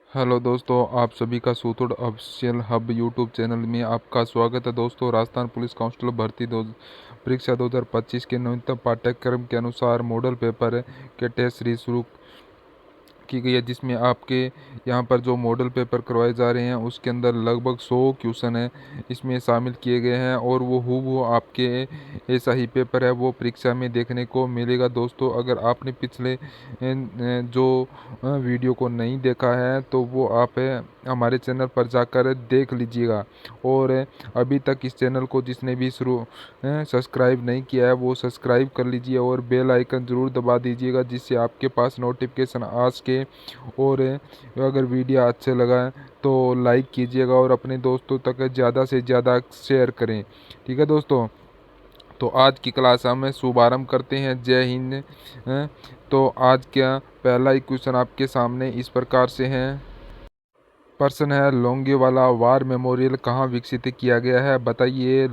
Hello दोस्तों, आप सभी का सूतुड़ ऑफिशियल हब यूट्यूब चैनल में आपका स्वागत है। दोस्तों, राजस्थान पुलिस कांस्टेबल भर्ती दो परीक्षा 2025 के नवीनतम पाठ्यक्रम के अनुसार मॉडल पेपर के टेस्ट सीरीज शुरू की गई है, जिसमें आपके यहाँ पर जो मॉडल पेपर करवाए जा रहे हैं उसके अंदर लगभग 100 क्वेश्चन है इसमें शामिल किए गए हैं और वो हूबहू आपके ऐसा ही पेपर है वो परीक्षा में देखने को मिलेगा। दोस्तों, अगर आपने पिछले जो वीडियो को नहीं देखा है तो वो आप हमारे चैनल पर जाकर देख लीजिएगा। और अभी तक इस चैनल को जिसने भी सब्सक्राइब नहीं किया है वो सब्सक्राइब कर लीजिए और बेल आइकन ज़रूर दबा दीजिएगा, जिससे आपके पास नोटिफिकेशन आ सके। और अगर वीडियो अच्छे लगा तो लाइक कीजिएगा और अपने दोस्तों तक ज़्यादा से ज़्यादा शेयर करें। ठीक है दोस्तों, तो आज की क्लास हम शुभारंभ करते हैं। जय हिंद। तो आज क्या पहला ही क्वेश्चन आपके सामने इस प्रकार से है। प्रश्न है, लोंगेवाला वार मेमोरियल कहाँ विकसित किया गया है? बताइए,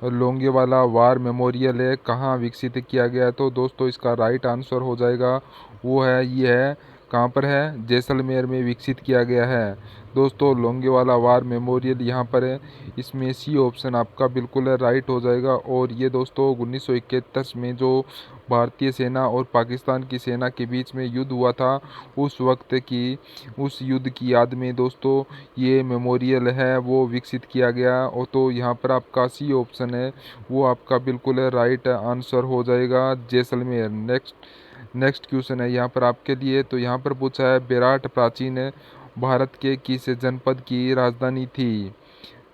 लोंगेवाला वार मेमोरियल है कहाँ विकसित किया गया है? तो दोस्तों, इसका राइट आंसर हो जाएगा वो है, ये है कहाँ पर है, जैसलमेर में विकसित किया गया है। दोस्तों, लोंगेवाला वार मेमोरियल यहाँ पर है, इसमें सी ऑप्शन आपका बिल्कुल राइट हो जाएगा। और ये दोस्तों 1971 में जो भारतीय सेना और पाकिस्तान की सेना के बीच में युद्ध हुआ था उस युद्ध की याद में दोस्तों ये मेमोरियल है वो विकसित किया गया। और तो यहाँ पर आपका सी ऑप्शन है वो आपका बिल्कुल राइट आंसर हो जाएगा, जैसलमेर। नेक्स्ट क्वेश्चन है यहाँ पर आपके लिए। तो यहाँ पर पूछा है, बेराट प्राचीन भारत के किस जनपद की राजधानी थी?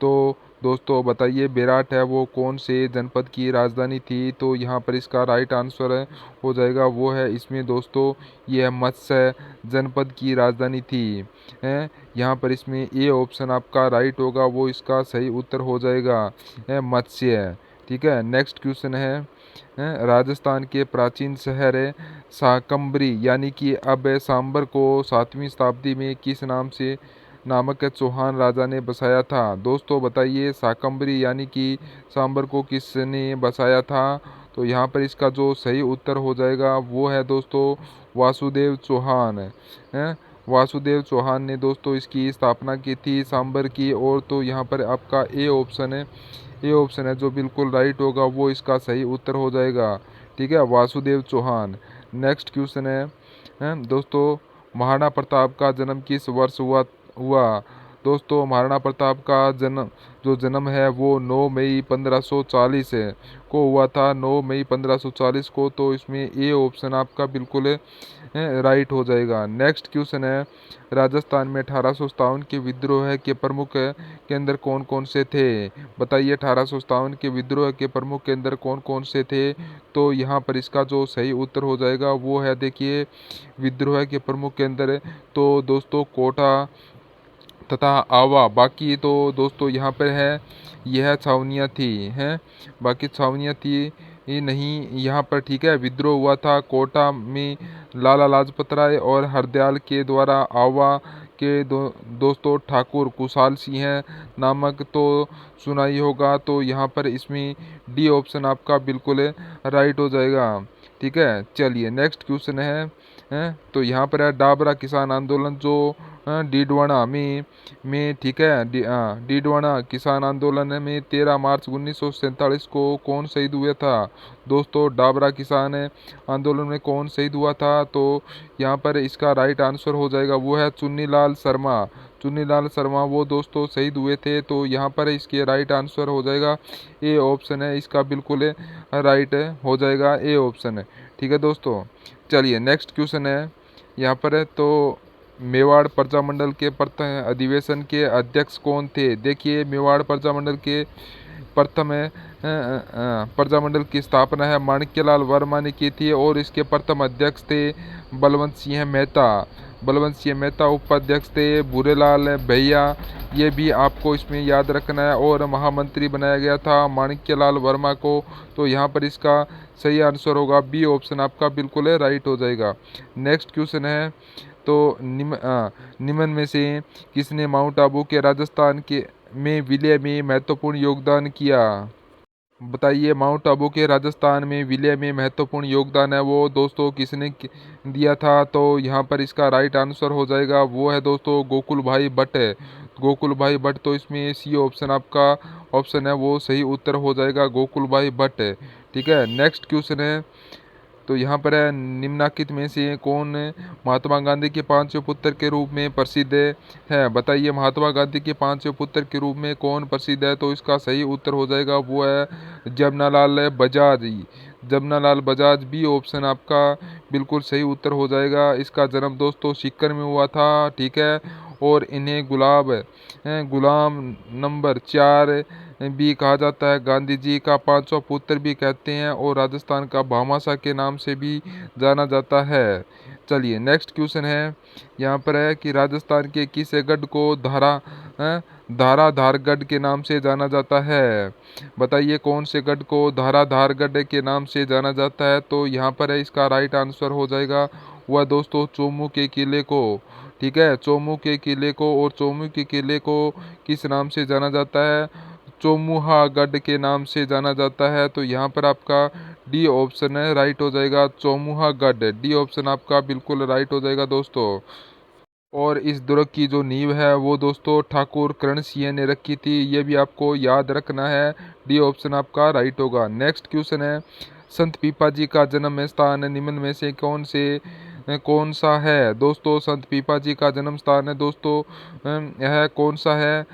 तो दोस्तों बताइए, बेराट है वो कौन से जनपद की राजधानी थी? तो यहाँ पर इसका राइट आंसर हो जाएगा वो है इसमें दोस्तों ये मत्स्य जनपद की राजधानी थी। है यहाँ पर इसमें ए ऑप्शन आपका राइट होगा, वो इसका सही उत्तर हो जाएगा, मत्स्य। ठीक है, नेक्स्ट क्वेश्चन है, राजस्थान के प्राचीन शहर शाकंभरी यानी कि अब सांबर को 7वीं शताब्दी में किस नामक चौहान राजा ने बसाया था? दोस्तों बताइए, शाकंभरी यानी कि सांबर को किसने बसाया था? तो यहाँ पर इसका जो सही उत्तर हो जाएगा वो है दोस्तों वासुदेव चौहान है। वासुदेव चौहान ने दोस्तों इसकी स्थापना की थी सांबर की। और तो यहाँ पर आपका ए ऑप्शन है जो बिल्कुल राइट होगा, वो इसका सही उत्तर हो जाएगा। ठीक है, वासुदेव चौहान। नेक्स्ट क्वेश्चन है, दोस्तों महाराणा प्रताप का जन्म किस वर्ष हुआ? दोस्तों, महाराणा प्रताप का जन्म है वो 9 मई 1540 को हुआ था, 9 मई 1540 को। तो इसमें ए ऑप्शन आपका बिल्कुल राइट हो जाएगा। नेक्स्ट क्वेश्चन है, राजस्थान में 1857 के विद्रोह के प्रमुख केंद्र कौन कौन से थे? बताइए, 1857 के विद्रोह के प्रमुख केंद्र कौन कौन से थे? तो यहाँ पर इसका जो सही उत्तर हो जाएगा वो है, देखिए, विद्रोह के प्रमुख केंद्र तो दोस्तों कोटा तथा आवा। बाकी तो दोस्तों यहाँ पर है यह छावनियाँ थी हैं, बाकी छावनियाँ थी ये नहीं यहाँ पर। ठीक है, विद्रोह हुआ था कोटा में लाला लाजपत राय और हरदयाल के द्वारा। आवा के दोस्तों ठाकुर कुशाल सिंह नामक तो सुना ही होगा। तो यहाँ पर इसमें डी ऑप्शन आपका बिल्कुल राइट हो जाएगा। ठीक है, चलिए नेक्स्ट क्वेश्चन है, तो यहाँ पर है डाबरा किसान आंदोलन जो डीडवाना में ठीक है, डीडवाना किसान आंदोलन में 13 मार्च 1947 को कौन शहीद हुआ था? दोस्तों, डाबरा किसान आंदोलन में कौन शहीद हुआ था? तो यहाँ पर इसका राइट आंसर हो जाएगा वो है चुन्नीलाल शर्मा। चुन्नीलाल शर्मा वो दोस्तों शहीद हुए थे। तो यहाँ पर इसके राइट आंसर हो जाएगा ए ऑप्शन है इसका बिल्कुल राइट हो जाएगा, ए ऑप्शन है। ठीक है दोस्तों, चलिए नेक्स्ट क्वेश्चन है यहाँ पर है, तो मेवाड़ प्रजामंडल के प्रथम अधिवेशन के अध्यक्ष कौन थे? देखिए, मेवाड़ प्रजामंडल के प्रथम प्रजामंडल की स्थापना है माणिक्यलाल वर्मा ने की थी और इसके प्रथम अध्यक्ष थे बलवंत सिंह मेहता। बलवंत सिंह मेहता उपाध्यक्ष थे, भूरेलाल भैया ये भी आपको इसमें याद रखना है। और महामंत्री बनाया गया था माणिक्यलाल वर्मा को। तो यहाँ पर इसका सही आंसर होगा बी ऑप्शन आपका बिल्कुल राइट हो जाएगा। नेक्स्ट क्वेश्चन है, तो निम्न में से किसने माउंट आबू के राजस्थान के में विलय में महत्वपूर्ण योगदान किया? बताइए माउंट आबू के राजस्थान में विलय में महत्वपूर्ण योगदान है वो दोस्तों किसने दिया था? तो यहाँ पर इसका राइट आंसर हो जाएगा वो है दोस्तों गोकुल भाई भट्ट है। गोकुल भाई भट्ट, तो इसमें सी ऑप्शन आपका ऑप्शन है वो सही उत्तर हो जाएगा, गोकुल भाई भट्ट है। ठीक है, नेक्स्ट क्वेश्चन है। तो यहाँ पर है निम्नलिखित में से कौन महात्मा गांधी के पांचवें पुत्र के रूप में प्रसिद्ध है? बताइए महात्मा गांधी के पांचवें पुत्र के रूप में कौन प्रसिद्ध है? तो इसका सही उत्तर हो जाएगा वो है जमनालाल बजाज। जमनालाल बजाज, बी ऑप्शन आपका बिल्कुल सही उत्तर हो जाएगा। इसका जन्म दोस्तों सीकर में हुआ था। ठीक है, और इन्हें गुलाम नंबर 4 भी कहा जाता है। गांधी जी का पांचवा पुत्र भी कहते हैं और राजस्थान का भामाशाह के नाम से भी जाना जाता है। चलिए नेक्स्ट क्वेश्चन है। यहाँ पर है कि राजस्थान के किस गढ़ को धाराधारगढ़ के नाम से जाना जाता है? बताइए कौन से गढ़ को धाराधारगढ़ के नाम से जाना जाता है? तो यहाँ पर है इसका राइट आंसर हो जाएगा वह दोस्तों चोमू के किले को। ठीक है, चोमू के किले को, और चोमू के किले को किस नाम से जाना जाता है? चोमुहागढ़ के नाम से जाना जाता है। तो यहाँ पर आपका डी ऑप्शन है राइट हो जाएगा, चोमुहागढ़। डी ऑप्शन आपका बिल्कुल राइट हो जाएगा दोस्तों। और इस दुर्ग की जो नींव है वो दोस्तों ठाकुर करण सिंह ने रखी थी, ये भी आपको याद रखना है। डी ऑप्शन आपका राइट होगा। नेक्स्ट क्वेश्चन है। संत पीपा जी का जन्म स्थान निम्न में से कौन सा है? दोस्तों संत पीपा जी का जन्म स्थान है दोस्तों यह कौन सा है?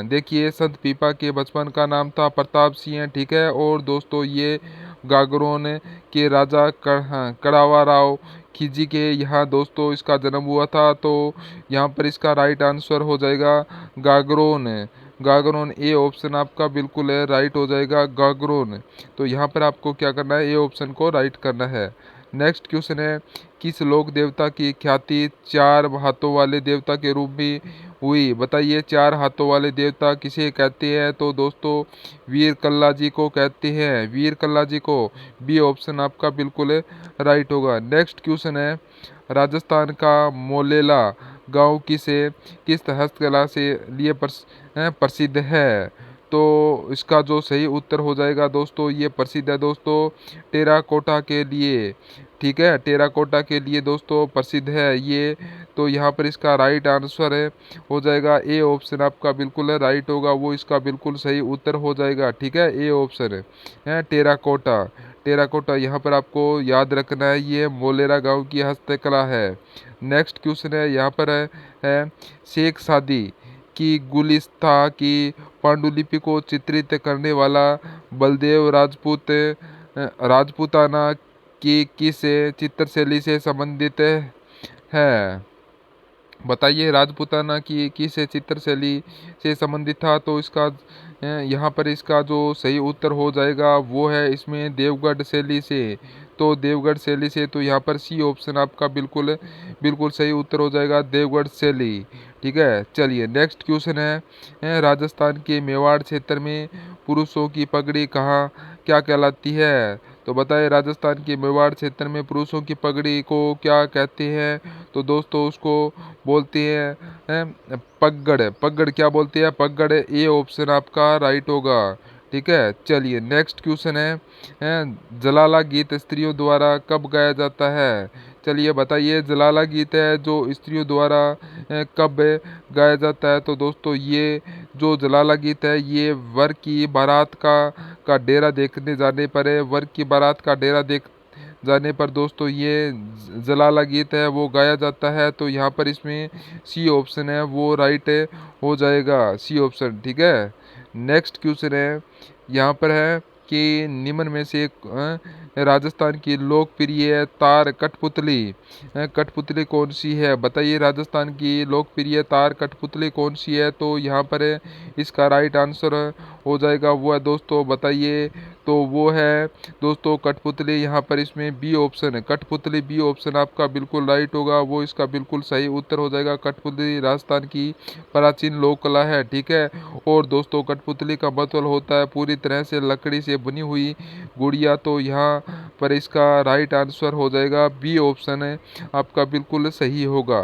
देखिए संत पीपा के बचपन का नाम था प्रताप सिंह। ठीक है, और दोस्तों ये गागरोन के राजा कड़ावा राव खिजी के यहाँ दोस्तों इसका जन्म हुआ था। तो यहाँ पर इसका राइट आंसर हो जाएगा गागरोन। गागरोन, ए ऑप्शन आपका बिल्कुल है राइट हो जाएगा, गागरोन। तो यहाँ पर आपको क्या करना है, ए ऑप्शन को राइट करना है। नेक्स्ट क्वेश्चन है। किस लोक देवता की ख्याति 4 हाथों वाले देवता के रूप में हुई? बताइए 4 हाथों वाले देवता किसे कहते हैं? तो दोस्तों वीर कल्ला जी को कहते हैं, वीर कल्ला जी को। बी ऑप्शन आपका बिल्कुल राइट होगा। नेक्स्ट क्वेश्चन है। राजस्थान का मोलेला गांव किस हस्तकला से लिए प्रसिद्ध है? तो इसका जो सही उत्तर हो जाएगा दोस्तों ये प्रसिद्ध है दोस्तों टेराकोटा के लिए। ठीक है, टेराकोटा के लिए दोस्तों प्रसिद्ध है ये। तो यहाँ पर इसका राइट आंसर है हो जाएगा ए ऑप्शन आपका बिल्कुल राइट होगा, वो इसका बिल्कुल सही उत्तर हो जाएगा। ठीक है, ए ऑप्शन है टेराकोटा। टेराकोटा यहाँ पर आपको याद रखना है, ये मोलेरा गांव की हस्तकला है। नेक्स्ट क्वेश्चन है। यहाँ पर है शेख सादी की गुलिस्ता की पांडुलिपि को चित्रित करने वाला बलदेव राजपूताना की किस चित्रशैली से संबंधित है? बताइए राजपूताना की किस चित्रशैली से संबंधित था? तो इसका यहाँ पर इसका जो सही उत्तर हो जाएगा वो है इसमें देवगढ़ शैली से। तो देवगढ़ शैली से, तो यहाँ पर सी ऑप्शन आपका बिल्कुल बिल्कुल सही उत्तर हो जाएगा, देवगढ़ शैली। ठीक है, चलिए नेक्स्ट क्वेश्चन है। राजस्थान के मेवाड़ क्षेत्र में पुरुषों की पगड़ी कहाँ क्या कहलाती है? तो बताइए राजस्थान के मेवाड़ क्षेत्र में पुरुषों की पगड़ी को क्या कहते हैं? तो दोस्तों उसको बोलते हैं पगड़। पगड़ क्या बोलते हैं? पगड़। ए ऑप्शन आपका राइट होगा। ठीक है, चलिए नेक्स्ट क्वेश्चन है। जलाला गीत स्त्रियों द्वारा कब गाया जाता है? चलिए बताइए जलाला गीत है जो स्त्रियों द्वारा कब गाया जाता है? तो दोस्तों ये जो जलाला गीत है ये वर की बारात का डेरा देखने जाने पर है। वर की बारात का डेरा देख जाने पर दोस्तों ये जलाला गीत है वो गाया जाता है। तो यहाँ पर इसमें सी ऑप्शन है वो राइट हो जाएगा, सी ऑप्शन। ठीक है, नेक्स्ट क्वेश्चन है। यहाँ पर है कि निम्न में से राजस्थान की लोकप्रिय तार कठपुतली कठपुतली कौन सी है? बताइए राजस्थान की लोकप्रिय तार कठपुतली कौन सी है? तो यहाँ पर इसका राइट आंसर हो जाएगा वो है दोस्तों, बताइए। तो वो है दोस्तों कठपुतली। यहाँ पर इसमें बी ऑप्शन है कठपुतली, बी ऑप्शन आपका बिल्कुल राइट होगा, वो इसका बिल्कुल सही उत्तर हो जाएगा। कठपुतली राजस्थान की प्राचीन लोक कला है। ठीक है, और दोस्तों कठपुतली का मतलब होता है पूरी तरह से लकड़ी से बनी हुई गुड़िया। तो यहाँ पर इसका राइट आंसर हो जाएगा बी ऑप्शन है आपका बिल्कुल सही होगा।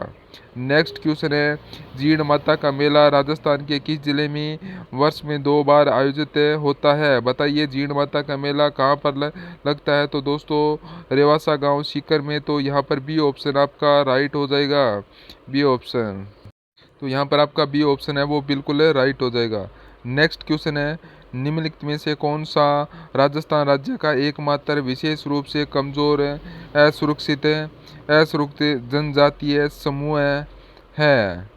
नेक्स्ट क्वेश्चन है, जीण माता का मेला राजस्थान के किस जिले में वर्ष में 2 बार आयोजित होता है? बताइए जीण माता का मेला कहाँ पर लगता है? तो दोस्तों रेवासा गांव सीकर में। तो यहाँ पर बी ऑप्शन आपका राइट हो जाएगा, बी ऑप्शन। तो यहाँ पर आपका बी ऑप्शन है वो बिल्कुल राइट हो जाएगा। नेक्स्ट क्वेश्चन है, निम्नलिखित में से कौन सा राजस्थान राज्य का एकमात्र विशेष रूप से कमजोर असुरक्षित जनजातीय समूह है?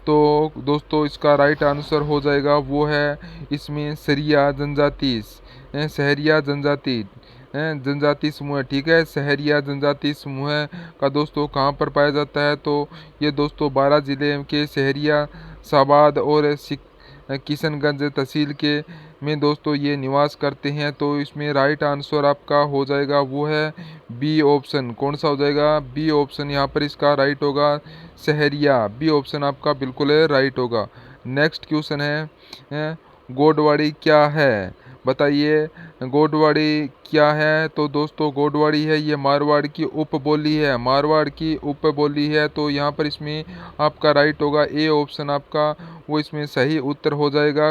तो दोस्तों इसका राइट आंसर हो जाएगा वो है इसमें सहरिया जनजाति समूह। ठीक है, सहरिया जनजाति समूह का दोस्तों कहाँ पर पाया जाता है? तो ये दोस्तों 12 जिले के सहरिया, साबाद और किशनगंज तहसील के में दोस्तों ये निवास करते हैं। तो इसमें राइट आंसर आपका हो जाएगा वो है बी ऑप्शन। कौन सा हो जाएगा? बी ऑप्शन यहाँ पर इसका राइट होगा, सहरिया। बी ऑप्शन आपका बिल्कुल राइट होगा। नेक्स्ट क्वेश्चन है, गोडवाड़ी क्या है? बताइए गोडवाड़ी क्या है? तो दोस्तों गोडवाड़ी है ये मारवाड़ की उपबोली है, मारवाड़ की उपबोली है। तो यहाँ पर इसमें आपका राइट होगा ए ऑप्शन आपका वो इसमें सही उत्तर हो जाएगा।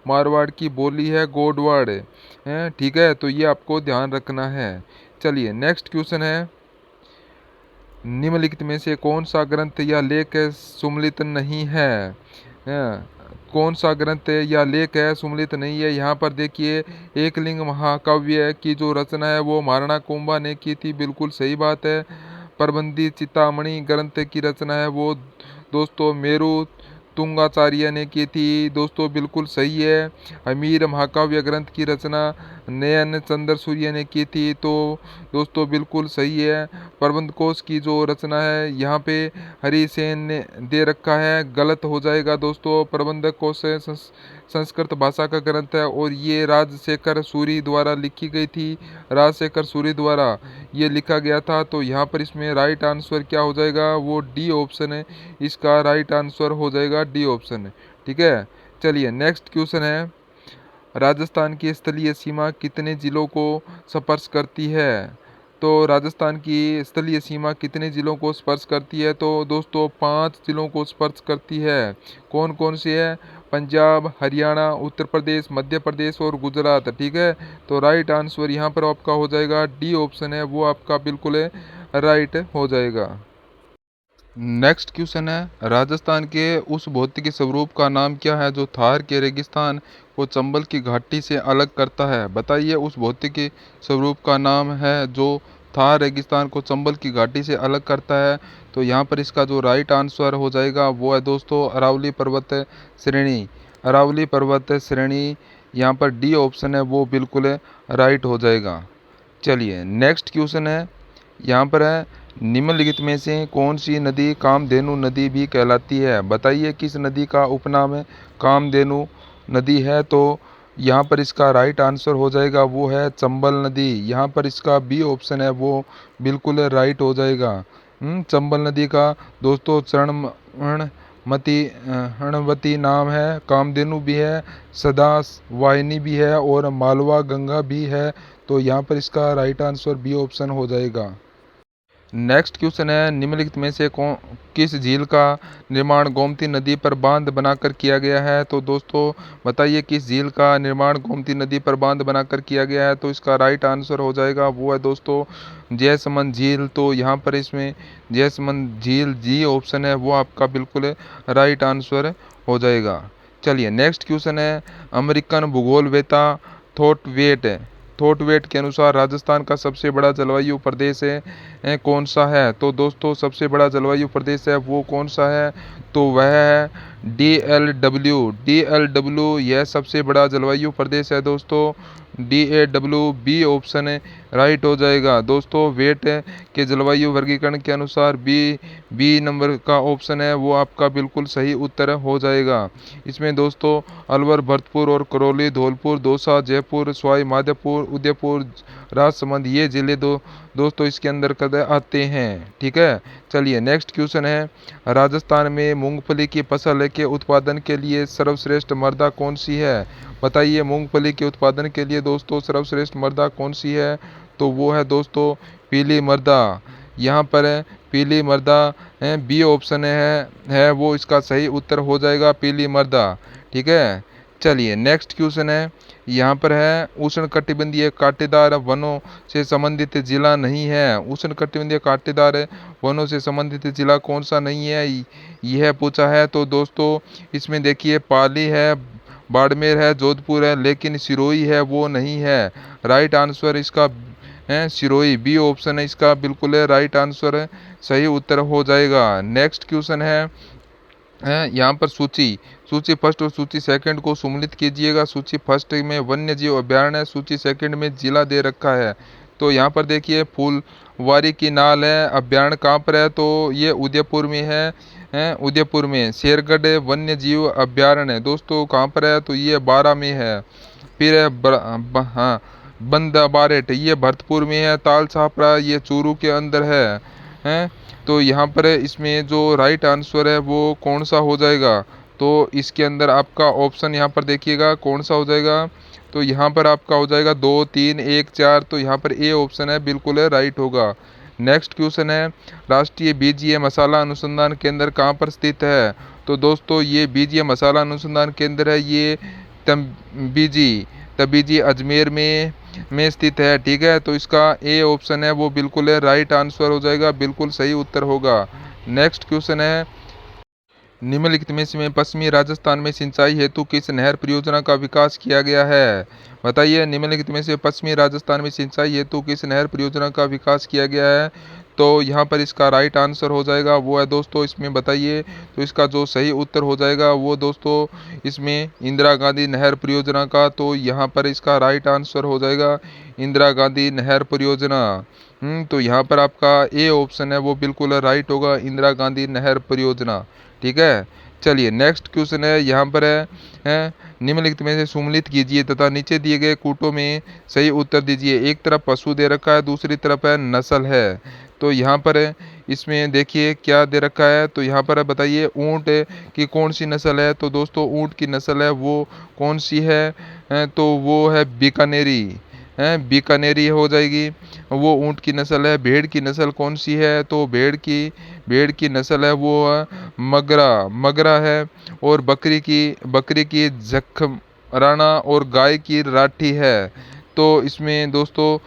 मारवाड़ की बोली है गोडवाड़ है। ठीक है, तो ये आपको ध्यान रखना है। चलिए नेक्स्ट क्वेश्चन है, निम्नलिखित में से कौन सा ग्रंथ या लेख सुमलित नहीं है? कौन सा ग्रंथ या लेख है सुमलित नहीं है? यहाँ पर देखिए एकलिंग महाकाव्य की जो रचना है वो महाराणा कुंभा ने की थी, बिल्कुल सही बात है। प्रबंधी चिंतामणि ग्रंथ की रचना है वो दोस्तों मेरु तुंगाचार्य ने की थी, दोस्तों बिल्कुल सही है। अमीर महाकाव्य ग्रंथ की रचना नयन चंद्र सूर्य ने की थी, तो दोस्तों बिल्कुल सही है। प्रबंध कोश की जो रचना है यहाँ पे हरिसेन ने दे रखा है, गलत हो जाएगा दोस्तों। प्रबंध कोश संस्कृत भाषा का ग्रंथ है और ये राजशेखर सूरी द्वारा लिखी गई थी, राजशेखर सूरी द्वारा ये लिखा गया था। तो यहाँ पर इसमें राइट आंसर क्या हो जाएगा? वो डी ऑप्शन है, इसका राइट आंसर हो जाएगा डी ऑप्शन। ठीक है, चलिए नेक्स्ट क्वेश्चन है, राजस्थान की स्थलीय सीमा कितने जिलों को स्पर्श करती है? तो राजस्थान की स्थलीय सीमा कितने जिलों को स्पर्श करती है? तो दोस्तों 5 जिलों को स्पर्श करती है। कौन कौन से है? पंजाब, हरियाणा, उत्तर प्रदेश, मध्य प्रदेश और गुजरात। ठीक है, तो राइट आंसर यहाँ पर आपका हो जाएगा डी ऑप्शन है वो आपका बिल्कुल राइट हो जाएगा। नेक्स्ट क्वेश्चन है, राजस्थान के उस भौतिक स्वरूप का नाम क्या है जो थार के रेगिस्तान को चंबल की घाटी से अलग करता है? बताइए उस भौतिक स्वरूप का नाम है जो थार रेगिस्तान को चंबल की घाटी से अलग करता है। तो यहाँ पर इसका जो राइट आंसर हो जाएगा वो है दोस्तों अरावली पर्वत श्रेणी, अरावली पर्वत श्रेणी। यहाँ पर डी ऑप्शन है वो बिल्कुल राइट हो जाएगा। चलिए नेक्स्ट क्वेश्चन है, यहाँ पर है निम्नलिखित में से कौन सी नदी कामधेनु नदी भी कहलाती है? बताइए किस नदी का उपनाम है कामधेनु नदी है? तो यहाँ पर इसका राइट आंसर हो जाएगा वो है चंबल नदी। यहाँ पर इसका बी ऑप्शन है वो बिल्कुल राइट हो जाएगा। चंबल नदी का दोस्तों हणवती नाम है, कामधेनु भी है, सदा वाहिनी भी है और मालवा गंगा भी है। तो यहाँ पर इसका राइट आंसर बी ऑप्शन हो जाएगा। नेक्स्ट क्वेश्चन है, निम्नलिखित में से किस झील का निर्माण गोमती नदी पर बांध बनाकर किया गया है? तो दोस्तों बताइए किस झील का निर्माण गोमती नदी पर बांध बनाकर किया गया है? तो इसका राइट आंसर हो जाएगा वो है दोस्तों जयसमंद झील। तो यहाँ पर इसमें जयसमंद झील जी ऑप्शन है वो आपका बिल्कुल राइट आंसर हो जाएगा। चलिए नेक्स्ट क्वेश्चन है, अमेरिकन भूगोलवेत्ता थॉटवेट के अनुसार राजस्थान का सबसे बड़ा जलवायु प्रदेश कौन सा है? तो दोस्तों सबसे बड़ा जलवायु प्रदेश है वो कौन सा है? तो वह है DLW यह सबसे बड़ा जलवायु प्रदेश है दोस्तों। DAW बी ऑप्शन राइट हो जाएगा दोस्तों। वेट के जलवायु वर्गीकरण के अनुसार बी नंबर का ऑप्शन है वो आपका बिल्कुल सही उत्तर हो जाएगा। इसमें दोस्तों अलवर, भरतपुर और करौली, धौलपुर, दौसा, जयपुर, सवाई माधोपुर, उदयपुर, राजसमंद ये जिले दोस्तों इसके अंदर आते हैं। ठीक है, चलिए नेक्स्ट क्वेश्चन है, राजस्थान में मूंगफली की फसल के उत्पादन के लिए सर्वश्रेष्ठ मृदा कौन सी है? बताइए मूंगफली के उत्पादन के लिए दोस्तों सर्वश्रेष्ठ मृदा कौन सी है? तो वो है दोस्तों पीली मृदा। यहाँ पर है पीली मृदा है, बी ऑप्शन है वो इसका सही उत्तर हो जाएगा, पीली मृदा। ठीक है, चलिए नेक्स्ट क्वेश्चन है, यहाँ पर है उष्णकटिबंधीय कांटेदार वनों से संबंधित जिला नहीं है। उष्णकटिबंधीय कांटेदार वनों से संबंधित जिला कौन सा नहीं है, यह पूछा है। तो दोस्तों इसमें देखिए पाली है, बाड़मेर है, जोधपुर है, लेकिन सिरोही है वो नहीं है। राइट आंसर इसका है सिरोही, बी ऑप्शन है इसका बिल्कुल है राइट आंसर है, सही उत्तर हो जाएगा। नेक्स्ट क्वेश्चन है यहाँ पर सूची फर्स्ट और सूची सेकंड को सम्मिलित कीजिएगा। सूची फर्स्ट में वन्य जीव अभयारण्य, सूची सेकंड में जिला दे रखा है। तो यहाँ पर देखिए फूलवारी की नाल है, अभयारण्य कहाँ पर है, तो ये उदयपुर में है उदयपुर में। शेरगढ़ वन्य जीव अभयारण्य दोस्तों कहाँ पर है, तो ये 12 में है। फिर है हाँ बंदाबारेट, ये भरतपुर में है। ताल छापरा ये चूरू के अंदर है। तो यहाँ पर इसमें जो राइट आंसर है वो कौन सा हो जाएगा, तो इसके अंदर आपका ऑप्शन यहाँ पर देखिएगा कौन सा हो जाएगा, तो यहाँ पर आपका हो जाएगा 2, 3, 1, 4। तो यहाँ पर ए ऑप्शन है बिल्कुल है राइट होगा। नेक्स्ट क्वेश्चन है राष्ट्रीय बीजीय मसाला अनुसंधान केंद्र कहाँ पर स्थित है। तो दोस्तों ये बीजीय मसाला अनुसंधान केंद्र है, ये तबीजी अजमेर में स्थित है। ठीक है, तो इसका ए ऑप्शन है वो बिल्कुल है राइट आंसर हो जाएगा, बिल्कुल सही उत्तर होगा। नेक्स्ट क्वेश्चन है निम्नलिखित में से पश्चिमी राजस्थान में सिंचाई हेतु किस नहर परियोजना का विकास किया गया है। बताइए निम्नलिखित में से पश्चिमी राजस्थान में सिंचाई हेतु किस नहर परियोजना का विकास किया गया है। तो यहाँ पर इसका राइट आंसर हो जाएगा वो है दोस्तों, इसमें बताइए, तो इसका जो सही उत्तर हो जाएगा वो दोस्तों इसमें इंदिरा गांधी नहर परियोजना का। तो यहाँ पर इसका राइट आंसर हो जाएगा इंदिरा गांधी नहर परियोजना। तो यहाँ पर आपका ए ऑप्शन है वो बिल्कुल राइट होगा, इंदिरा गांधी नहर परियोजना। ठीक है, चलिए नेक्स्ट क्वेश्चन है यहाँ पर है निम्नलिखित में से सम्मिलित कीजिए तथा नीचे दिए गए कूटों में सही उत्तर दीजिए। एक तरफ पशु दे रखा है, दूसरी तरफ है नस्ल है। तो यहाँ पर इसमें देखिए क्या दे रखा है, तो यहाँ पर बताइए ऊँट की कौन सी नस्ल है। तो दोस्तों ऊँट की नस्ल है वो कौन सी है, तो वो है बीकानेरी बीकानेरी हो जाएगी, वो ऊँट की नस्ल है। भेड़ की नस्ल कौन सी है, तो भेड़ की नस्ल है वो मगरा है। और बकरी की जखराना और गाय की राठी है। तो इसमें दोस्तों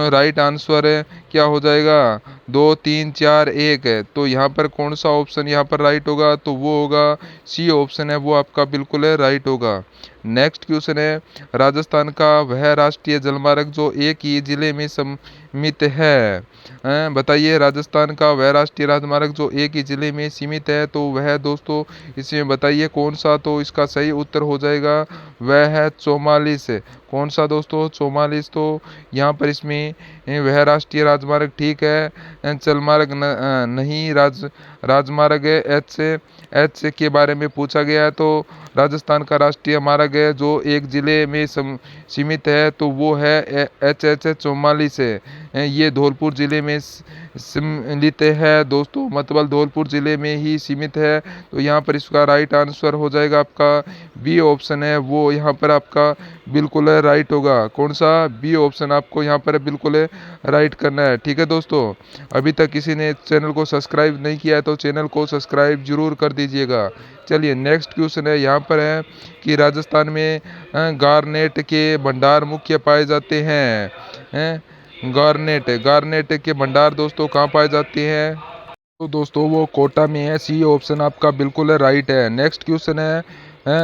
राइट आंसर क्या हो जाएगा, 2, 3, 4, 1 है। तो यहाँ पर कौन सा ऑप्शन यहाँ पर राइट होगा, तो वो होगा सी ऑप्शन है वो आपका बिल्कुल है राइट होगा। नेक्स्ट क्वेश्चन है राजस्थान का वह राष्ट्रीय जलमार्ग जो एक ही जिले में सीमित है। बताइए राजस्थान का वह राष्ट्रीय राजमार्ग जो एक ही जिले में सीमित है, तो वह दोस्तों इसमें बताइए कौन सा। तो इसका सही उत्तर हो जाएगा वह है 44। कौन सा दोस्तों, 44। तो यहाँ पर इसमें वह राष्ट्रीय राजमार्ग ठीक है, जलमार्ग नहीं राजमार्ग है। एच के बारे में पूछा गया है, तो राजस्थान का राष्ट्रीय मार्ग है जो एक जिले में सीमित है, तो वो है एच 44 है। ये धौलपुर जिले में सम्मिलित है दोस्तों, मतलब धौलपुर जिले में ही सीमित है। तो यहाँ पर इसका राइट आंसर हो जाएगा आपका बी ऑप्शन है वो यहाँ पर आपका बिल्कुल है राइट होगा। कौन सा, बी ऑप्शन आपको यहाँ पर बिल्कुल है राइट करना है। ठीक है दोस्तों, अभी तक किसी ने चैनल को सब्सक्राइब नहीं किया है तो चैनल को सब्सक्राइब जरूर कर दीजिएगा। चलिए नेक्स्ट क्वेश्चन है यहाँ पर है कि राजस्थान में गारनेट के भंडार मुख्य पाए जाते हैं। गारनेट के भंडार दोस्तों कहाँ पाए जाते हैं, तो दोस्तों वो कोटा में है, सी ऑप्शन आपका बिल्कुल है राइट है। नेक्स्ट क्वेश्चन है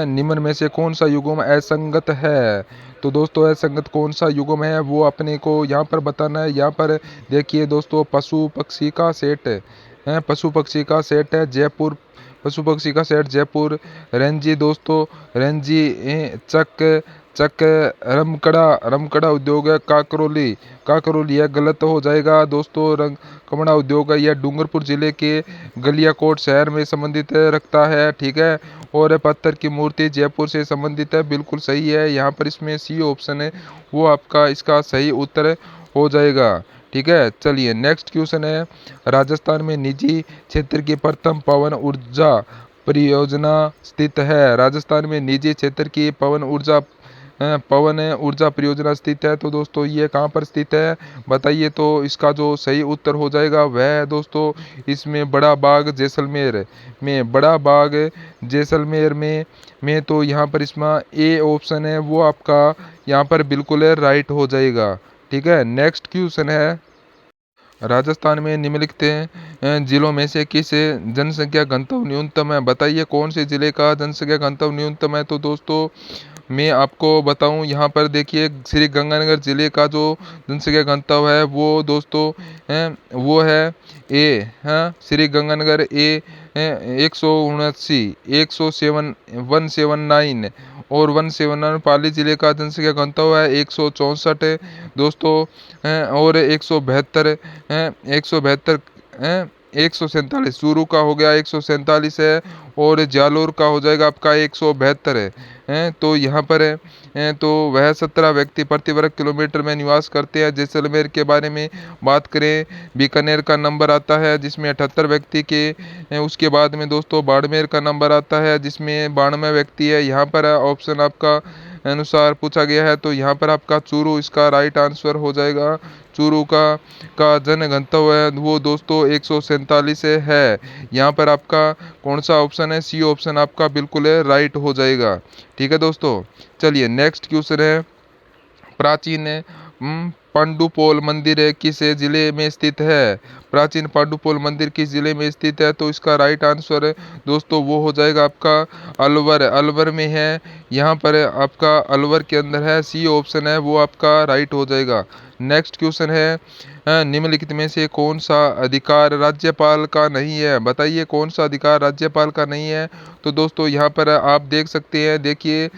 निम्न में से कौन सा युग्म असंगत है। तो दोस्तों असंगत कौन सा युग्म है वो अपने को यहाँ पर बताना है। यहाँ पर देखिए दोस्तों पशु पक्षी का सेट है, पशु पक्षी का सेट है जयपुर, पशु पक्षी का सेट जयपुर। रेंजी दोस्तों रेंजी चक रमकड़ा उद्योग है काकरोली यह गलत हो जाएगा दोस्तों। कमड़ा उद्योग है यह डूंगरपुर जिले के गलियाकोट शहर में संबंधित रखता है। ठीक है, और पत्थर की मूर्ति जयपुर से संबंधित है, बिल्कुल सही है। यहाँ पर इसमें सी ऑप्शन है वो आपका इसका सही उत्तर हो जाएगा। ठीक है, चलिए नेक्स्ट क्वेश्चन है राजस्थान में निजी क्षेत्र की प्रथम पवन ऊर्जा परियोजना स्थित है। राजस्थान में निजी क्षेत्र की पवन ऊर्जा पवन ऊर्जा परियोजना स्थित है? तो दोस्तों ये कहाँ पर स्थित है बताइए। तो इसका जो सही उत्तर हो जाएगा वह है दोस्तों इसमें बड़ा बाग जैसलमेर में, बड़ा बाग जैसलमेर में तो यहाँ पर इसमें ए ऑप्शन है वो आपका यहाँ पर बिल्कुल राइट हो जाएगा। ठीक है, नेक्स्ट क्वेश्चन है, राजस्थान में निम्नलिखित जिलों में से किस जनसंख्या घनत्व न्यूनतम है? बताइए कौन से जिले का जनसंख्या घनत्व न्यूनतम है? तो दोस्तों मैं आपको बताऊं, यहाँ पर देखिए श्री गंगानगर जिले का जो जनसंख्या घनत्व है वो दोस्तों वो है ए, हाँ श्री गंगानगर ए 179, 179 और 179। पाली जिले का जनसंख्या घनत्व है 164 दोस्तों, और 172, 172, 147। चूरू का हो गया 147 है, और जालोर का हो जाएगा आपका 172 है। तो यहाँ पर तो वह 17 व्यक्ति प्रति वर्ग किलोमीटर में निवास करते हैं। जैसलमेर के बारे में बात करें, बीकानेर का नंबर आता है जिसमें 78 व्यक्ति के, उसके बाद में दोस्तों बाड़मेर का नंबर आता है जिसमें 92 व्यक्ति है। यहाँ पर ऑप्शन आपका अनुसार पूछा गया है, तो यहाँ पर आपका चूरू इसका राइट आंसर हो जाएगा। चूरू का जन घनत्व है वो दोस्तों 147 है। यहाँ पर आपका कौन सा ऑप्शन है? सी ऑप्शन आपका बिल्कुल राइट हो जाएगा। ठीक है दोस्तों, चलिए नेक्स्ट क्वेश्चन है, प्राचीन पांडुपोल मंदिर किस जिले में स्थित है? प्राचीन पांडुपोल मंदिर किस जिले में स्थित है? तो इसका राइट आंसर दोस्तों वो हो जाएगा आपका अलवर, अलवर में है। यहाँ पर आपका अलवर के अंदर है, सी ऑप्शन है वो आपका राइट हो जाएगा। नेक्स्ट क्वेश्चन है, निम्नलिखित में से कौन सा अधिकार राज्यपाल का नहीं है? बताइए कौन सा अधिकार राज्यपाल का नहीं है? तो दोस्तों यहाँ पर आप देख सकते हैं, देखिए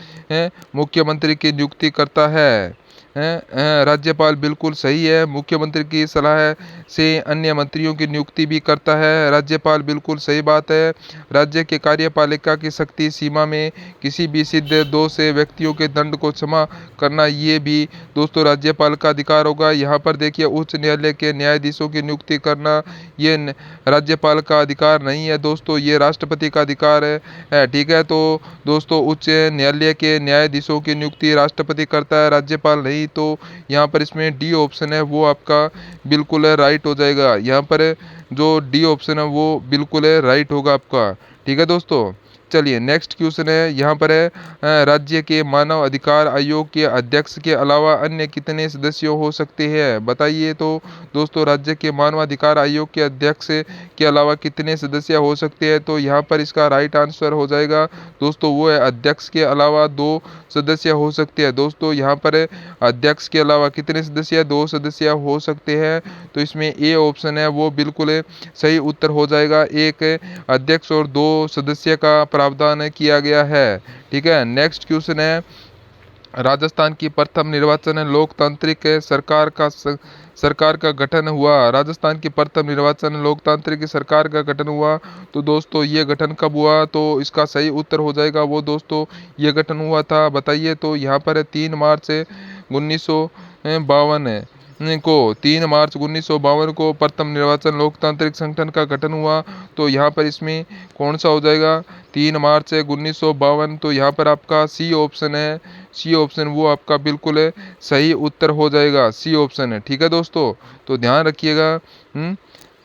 मुख्यमंत्री की नियुक्ति करता है राज्यपाल, बिल्कुल सही है। मुख्यमंत्री की सलाह से अन्य मंत्रियों की नियुक्ति भी करता है राज्यपाल, बिल्कुल सही बात है। राज्य के कार्यपालिका की शक्ति सीमा में किसी भी सिद्ध दोष से व्यक्तियों के दंड को क्षमा करना, ये भी दोस्तों राज्यपाल का अधिकार होगा। यहाँ पर देखिए उच्च न्यायालय के न्यायाधीशों की नियुक्ति करना ये राज्यपाल का अधिकार नहीं है दोस्तों, ये राष्ट्रपति का अधिकार है। ठीक है, तो दोस्तों उच्च न्यायालय के न्यायाधीशों की नियुक्ति राष्ट्रपति करता है, राज्यपाल नहीं। तो यहाँ पर इसमें डी ऑप्शन है वो आपका बिल्कुल राइट हो जाएगा। यहाँ पर जो डी ऑप्शन है वो बिल्कुल राइट होगा आपका। ठीक है दोस्तों, चलिए नेक्स्ट क्वेश्चन है, यहाँ पर है राज्य के मानव अधिकार आयोग के अध्यक्ष के अलावा अन्य कितने सदस्य हो सकते हैं? बताइए। तो दोस्तों राज्य के मानव अधिकार आयोग के अध्यक्ष के अलावा कितने सदस्य हो सकते हैं? तो यहाँ पर इसका राइट आंसर हो जाएगा दोस्तों वो है अध्यक्ष के अलावा 2 सदस्य हो सकते हैं। दोस्तों यहाँ पर अध्यक्ष के अलावा कितने सदस्य? 2 सदस्य हो सकते हैं। तो इसमें ए ऑप्शन है वो बिल्कुल सही उत्तर हो जाएगा। एक अध्यक्ष और 2 सदस्य का प्रावधान किया गया है। ठीक है, नेक्स्ट क्वेश्चन है, राजस्थान की प्रथम निर्वाचन लोकतांत्रिक सरकार का गठन हुआ। राजस्थान की प्रथम निर्वाचन लोकतांत्रिक सरकार का गठन हुआ। तो दोस्तों ये गठन कब हुआ? तो इसका सही उत्तर हो जाएगा वो दोस्तों ये गठन हुआ था, बताइए। तो यहाँ पर 3 मार्च 1952 को 3 मार्च 1952 को प्रथम निर्वाचन लोकतांत्रिक संगठन का गठन हुआ। तो यहाँ पर इसमें कौन सा हो जाएगा? 3 मार्च 1952। तो यहाँ पर आपका सी ऑप्शन है, सी ऑप्शन वो आपका बिल्कुल सही उत्तर हो जाएगा, सी ऑप्शन है। ठीक है दोस्तों, तो ध्यान रखिएगा।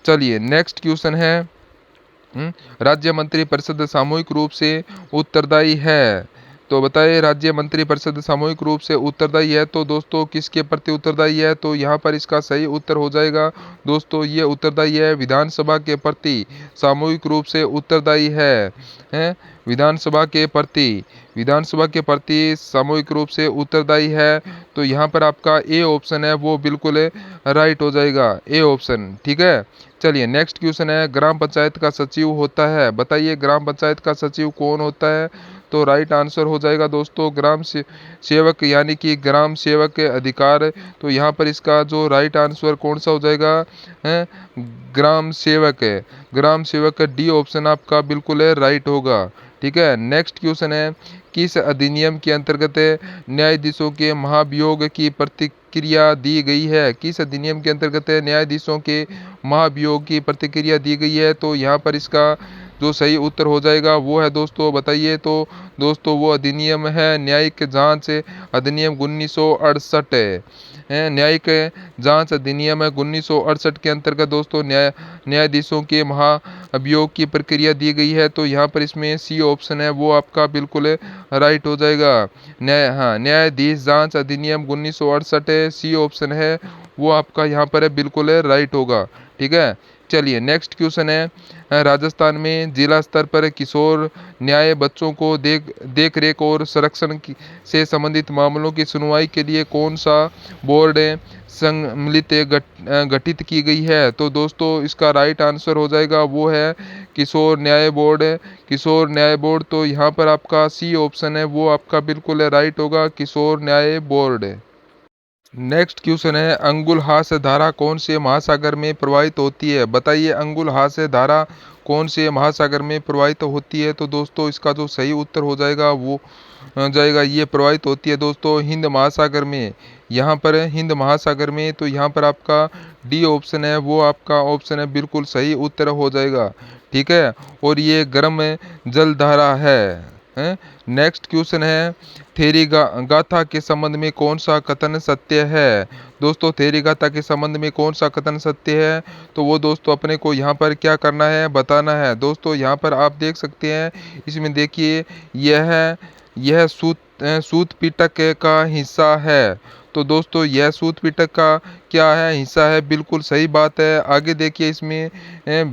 चलिए नेक्स्ट क्वेश्चन है, राज्य मंत्री परिषद सामूहिक रूप से उत्तरदायी है। तो बताइए राज्य मंत्री परिषद सामूहिक रूप से उत्तरदायी है, तो दोस्तों किसके प्रति उत्तरदायी है? तो यहाँ पर इसका सही उत्तर हो जाएगा दोस्तों ये उत्तरदायी है विधानसभा के प्रति सामूहिक रूप से उत्तरदायी है विधानसभा के प्रति सामूहिक रूप से उत्तरदायी है। तो यहाँ पर आपका ए ऑप्शन है वो बिल्कुल राइट हो जाएगा, ए ऑप्शन। ठीक है, चलिए नेक्स्ट क्वेश्चन है, ग्राम पंचायत का सचिव होता है। बताइए ग्राम पंचायत का सचिव कौन होता है? तो राइट आंसर हो जाएगा दोस्तों ग्राम सेवक, यानी कि ग्राम सेवक के अधिकार। तो यहाँ पर इसका जो राइट आंसर कौन सा हो जाएगा? ग्राम सेवक है, ग्राम सेवक डी ऑप्शन आपका बिल्कुल राइट होगा। ठीक है, नेक्स्ट क्वेश्चन है, किस अधिनियम के अंतर्गत न्यायाधीशों के महाभियोग की प्रतिक्रिया दी गई है? किस अधिनियम के अंतर्गत न्यायाधीशों के महाभियोग की प्रतिक्रिया दी गई है? तो यहाँ पर इसका जो सही उत्तर हो जाएगा वो है दोस्तों, बताइए तो दोस्तों, वो अधिनियम है न्यायिक जांच अधिनियम 1968 है। न्यायिक जांच अधिनियम है 1968 के अंतर्गत दोस्तों न्यायाधीशों के महाअभियोग की प्रक्रिया दी गई है। तो यहाँ पर इसमें सी ऑप्शन है वो आपका बिल्कुल राइट हो जाएगा। न्यायाधीश जांच अधिनियम 1968 सी ऑप्शन है वो आपका यहाँ पर है बिल्कुल राइट होगा। ठीक है, चलिए नेक्स्ट क्वेश्चन है, राजस्थान में जिला स्तर पर किशोर न्याय बच्चों को देख रेख और संरक्षण से संबंधित मामलों की सुनवाई के लिए कौन सा बोर्ड सम्मिलित गठित की गई है। तो दोस्तों इसका राइट आंसर हो जाएगा वो है किशोर न्याय बोर्ड। किशोर न्याय बोर्ड, तो यहाँ पर आपका सी ऑप्शन है वो आपका बिल्कुल राइट होगा, किशोर न्याय बोर्ड। नेक्स्ट क्वेश्चन है, अंगुल-हास्य धारा कौन से महासागर में प्रवाहित होती है। बताइए अंगुल-हास्य धारा कौन से महासागर में प्रवाहित होती है। तो दोस्तों इसका जो सही उत्तर हो जाएगा वो जाएगा, ये प्रवाहित होती है दोस्तों हिंद महासागर में। यहाँ पर हिंद महासागर में, तो यहाँ पर आपका डी ऑप्शन है वो आपका ऑप्शन है बिल्कुल सही उत्तर हो जाएगा। ठीक है, और ये गर्म जल धारा है। नेक्स्ट क्वेश्चन है, थेरी गाथा के संबंध में कौन सा कथन सत्य है। दोस्तों थेरी गाथा के संबंध में कौन सा कथन सत्य है, तो वो दोस्तों अपने को यहाँ पर क्या करना है, बताना है। दोस्तों यहाँ पर आप देख सकते हैं, इसमें देखिए यह सूत पिटक का हिस्सा है। तो दोस्तों यह सूत पिटक का क्या है, हिस्सा है, बिल्कुल सही बात है। आगे देखिए इसमें है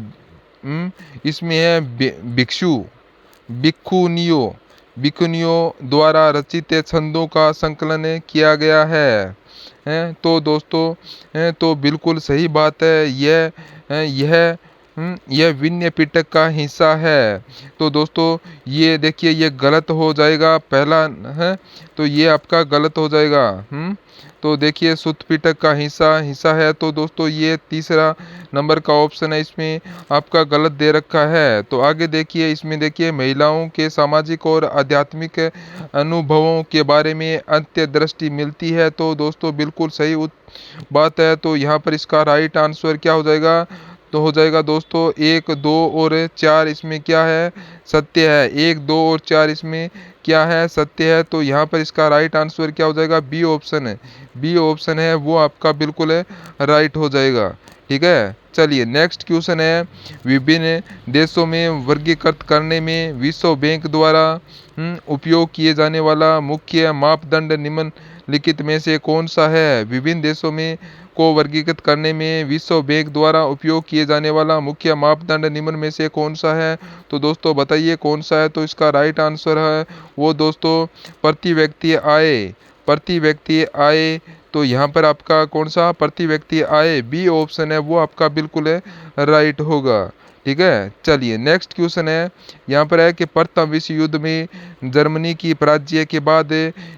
भिक्षुनियों द्वारा रचित छंदों का संकलन किया गया है। तो दोस्तों तो बिल्कुल सही बात है, यह विनय पिटक का हिस्सा है। तो दोस्तों ये देखिए ये गलत हो जाएगा पहला है, तो ये आपका गलत हो जाएगा। तो देखिए सुत पिटक का हिस्सा है, तो दोस्तों ये तीसरा नंबर का ऑप्शन है इसमें आपका गलत दे रखा है। तो आगे देखिए, इसमें देखिए महिलाओं के सामाजिक और आध्यात्मिक अनुभवों के बारे में अंतर्दृष्टि मिलती है। तो दोस्तों बिल्कुल सही बात है। तो यहाँ पर इसका राइट आंसर क्या हो जाएगा, तो हो जाएगा दोस्तों 1, 2 और 4 इसमें क्या है, सत्य है। 1, 2 और 4 इसमें क्या है, सत्य है। तो यहाँ पर इसका राइट आंसर क्या हो जाएगा, बी ऑप्शन है। बी ऑप्शन है वो आपका बिल्कुल राइट हो जाएगा। ठीक है, चलिए नेक्स्ट क्वेश्चन है, विभिन्न देशों में वर्गीकृत करने में विश्व बैंक द्वारा उपयोग किए जाने वाला मुख्य मापदंड निम्नलिखित में से कौन सा है। विभिन्न देशों में को वर्गीकृत करने में विश्व बैंक द्वारा उपयोग किए जाने वाला मुख्य मापदंड निम्न में से कौन सा है। तो दोस्तों बताइए कौन सा है। तो इसका राइट आंसर है वो दोस्तों प्रति व्यक्ति आय। तो यहाँ पर आपका कौन सा, प्रति व्यक्ति आय, बी ऑप्शन है वो आपका बिल्कुल राइट होगा। ठीक है, चलिए नेक्स्ट क्वेश्चन है, यहाँ पर है कि प्रथम विश्व युद्ध में जर्मनी की पराजय के बाद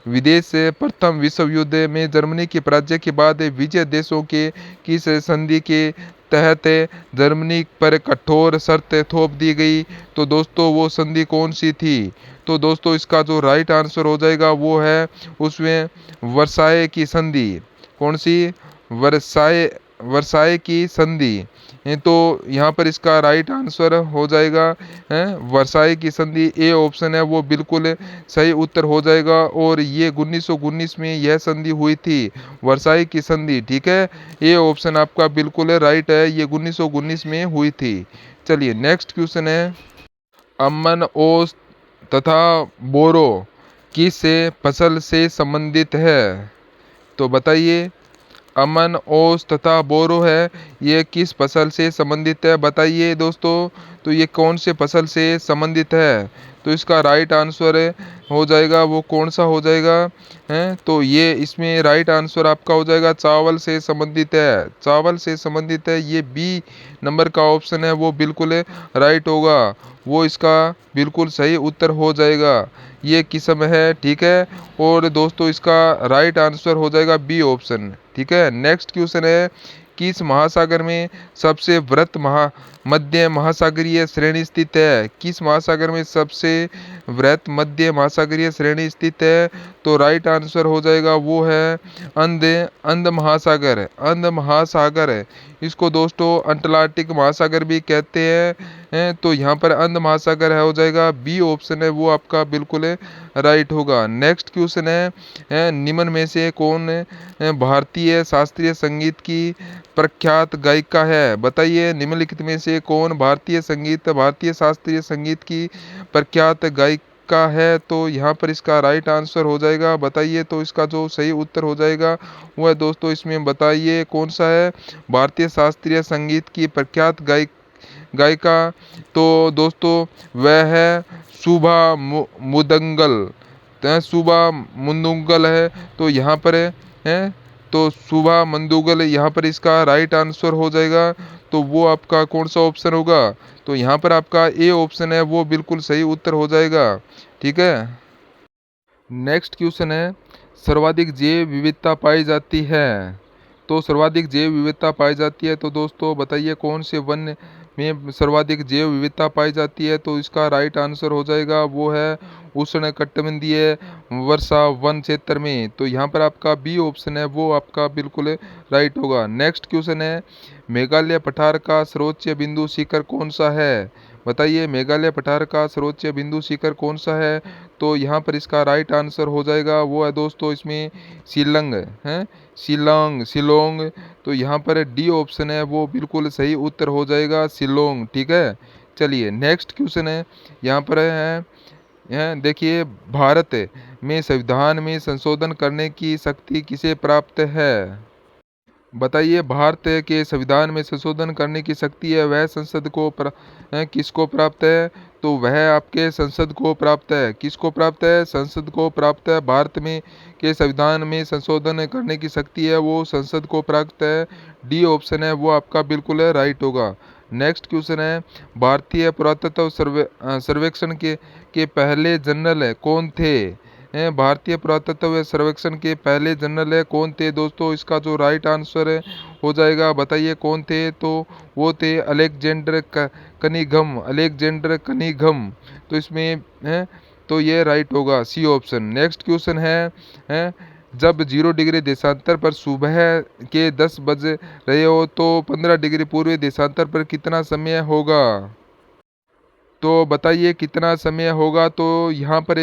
प्रथम विश्व युद्ध में जर्मनी की पराजय के बाद विजय देशों के किस संधि के तहत जर्मनी पर कठोर शर्त थोप दी गई। तो दोस्तों वो संधि कौन सी थी। तो दोस्तों इसका जो राइट आंसर हो जाएगा वो है उसमें वर्साए की संधि। कौन सी, वर्साए की संधि। तो यहाँ पर इसका राइट आंसर हो जाएगा वर्साई की संधि। ए ऑप्शन है वो बिल्कुल सही उत्तर हो जाएगा, और ये 1919 में यह संधि हुई थी, वर्साई की संधि। ठीक है, ए ऑप्शन आपका बिल्कुल राइट है, ये 1919 में हुई थी। चलिए नेक्स्ट क्वेश्चन है, अमन, ओस तथा बोरो किस फसल से संबंधित है। तो बताइए अमन, ओस तथा बोरो है, ये किस फसल से संबंधित है, बताइए दोस्तों। तो ये कौन से फसल से संबंधित है। तो इसका राइट आंसर हो जाएगा वो कौन सा हो जाएगा तो ये इसमें राइट आंसर आपका हो जाएगा चावल से संबंधित है। चावल से संबंधित है, ये बी नंबर का ऑप्शन है वो बिल्कुल राइट होगा, वो इसका बिल्कुल सही उत्तर हो जाएगा। ये किस्म है। ठीक है, और दोस्तों इसका राइट आंसर हो जाएगा बी ऑप्शन। ठीक है, नेक्स्ट क्वेश्चन है, किस महासागर में सबसे वृहत मध्य महासागरीय श्रेणी स्थित है। किस महासागर में सबसे वृहत मध्य महासागरीय श्रेणी स्थित है। तो राइट आंसर हो जाएगा वो है अंध महासागर। अंध महासागर है, इसको दोस्तों अंटार्कटिक महासागर भी कहते हैं। तो यहाँ पर अंध महासागर है, हो जाएगा बी ऑप्शन है वो आपका बिल्कुल राइट होगा। नेक्स्ट क्वेश्चन है निम्न में से कौन भारतीय शास्त्रीय संगीत की प्रख्यात गायिका है? बताइए निम्नलिखित में से कौन भारतीय शास्त्रीय संगीत की प्रख्यात गायिका है? तो यहाँ पर इसका राइट आंसर हो जाएगा, बताइए तो इसका जो सही उत्तर हो जाएगा वो है दोस्तों, इसमें बताइए कौन सा है भारतीय शास्त्रीय संगीत की प्रख्यात गायिका? तो दोस्तों वह है शुभा मुदंगल। शुभा मुदंगल है, तो यहाँ पर है तो शुभा मुदंगल यहाँ पर इसका राइट आंसर हो जाएगा। तो वो आपका कौन सा ऑप्शन होगा? तो यहाँ पर आपका ए ऑप्शन है वो बिल्कुल सही उत्तर हो जाएगा। ठीक है। नेक्स्ट क्वेश्चन है सर्वाधिक जैव विविधता पाई जाती है? तो सर्वाधिक जैव विविधता पाई जाती है, तो दोस्तों बताइए कौन से वन में सर्वाधिक जैव विविधता पाई जाती है? तो इसका राइट आंसर हो जाएगा वो है उष्णकटिबंधीय वर्षा वन क्षेत्र में। तो यहाँ पर आपका बी ऑप्शन है वो आपका बिल्कुल राइट होगा। नेक्स्ट क्वेश्चन है मेघालय पठार का सर्वोच्च बिंदु शिखर कौन सा है? बताइए मेघालय पठार का सर्वोच्च बिंदु शिखर कौन सा है? तो यहाँ पर इसका राइट आंसर हो जाएगा वो है दोस्तों इसमें शिलंग है, शिलोंग। तो यहाँ पर डी ऑप्शन है वो बिल्कुल सही उत्तर हो जाएगा, शिलोंग। ठीक है। चलिए नेक्स्ट क्वेश्चन है यहाँ पर देखिए भारत में संविधान में संशोधन करने की शक्ति किसे प्राप्त है? बताइए भारत के संविधान में संशोधन करने की शक्ति है वह संसद को किसको प्राप्त है? तो वह आपके संसद को प्राप्त है। किसको प्राप्त है? संसद को प्राप्त है। भारत में के संविधान में संशोधन करने की शक्ति है वो संसद को प्राप्त है। डी ऑप्शन है वो आपका बिल्कुल राइट होगा। नेक्स्ट क्वेश्चन है भारतीय पुरातत्व सर्वेक्षण के पहले जनरल कौन थे? भारतीय पुरातत्व सर्वेक्षण के पहले जनरल कौन थे? दोस्तों इसका जो राइट आंसर हो जाएगा, बताइए कौन थे? तो वो थे अलेक्जेंडर कनिघम। तो इसमें है तो ये राइट होगा, सी ऑप्शन। नेक्स्ट क्वेश्चन है जब 0 डिग्री देशांतर पर सुबह के 10 बज रहे हो तो 15 डिग्री पूर्वी देशांतर पर कितना समय होगा? तो बताइए कितना समय होगा? तो यहाँ पर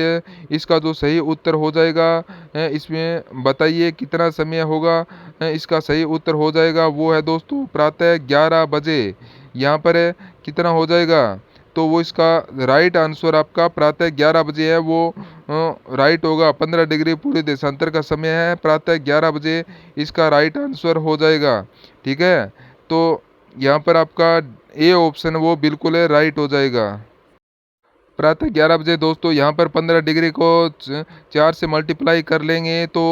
इसका जो सही उत्तर हो जाएगा इसमें बताइए कितना समय होगा? इसका सही उत्तर हो जाएगा वो है दोस्तों प्रातः 11 बजे। यहाँ पर कितना हो जाएगा? तो वो इसका राइट आंसर आपका प्रातः 11 बजे है वो राइट होगा। 15 डिग्री पूरे देशांतर का समय है, प्रातः 11 बजे इसका राइट आंसर हो जाएगा। ठीक है। तो यहाँ पर आपका ए ऑप्शन वो बिल्कुल राइट हो जाएगा, प्रातः 11 बजे। दोस्तों यहाँ पर 15 डिग्री को 4 से मल्टीप्लाई कर लेंगे तो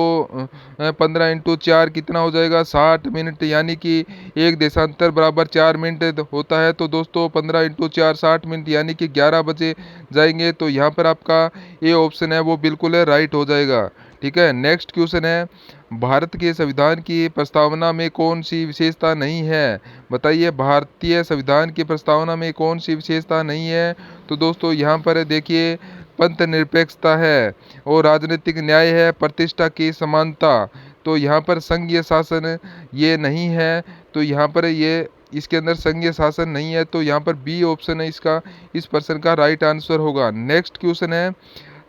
15 इंटू 4 कितना हो जाएगा? 60 मिनट, यानी कि एक देशांतर बराबर 4 मिनट होता है। तो दोस्तों 15 इंटू 4 60 मिनट, यानी कि 11 बजे जाएंगे। तो यहाँ पर आपका ये ऑप्शन है वो बिल्कुल राइट हो जाएगा। ठीक है। नेक्स्ट क्वेश्चन है भारत के संविधान की प्रस्तावना में कौन सी विशेषता नहीं है? बताइए भारतीय संविधान की प्रस्तावना में कौन सी विशेषता नहीं है? तो दोस्तों यहाँ पर देखिए पंथ निरपेक्षता है और राजनीतिक न्याय है, प्रतिष्ठा की समानता। तो यहाँ पर संघीय शासन ये नहीं है। तो यहाँ पर ये इसके अंदर संघीय शासन नहीं है। तो यहाँ पर बी ऑप्शन है इसका इस प्रश्न का राइट आंसर होगा। नेक्स्ट क्वेश्चन है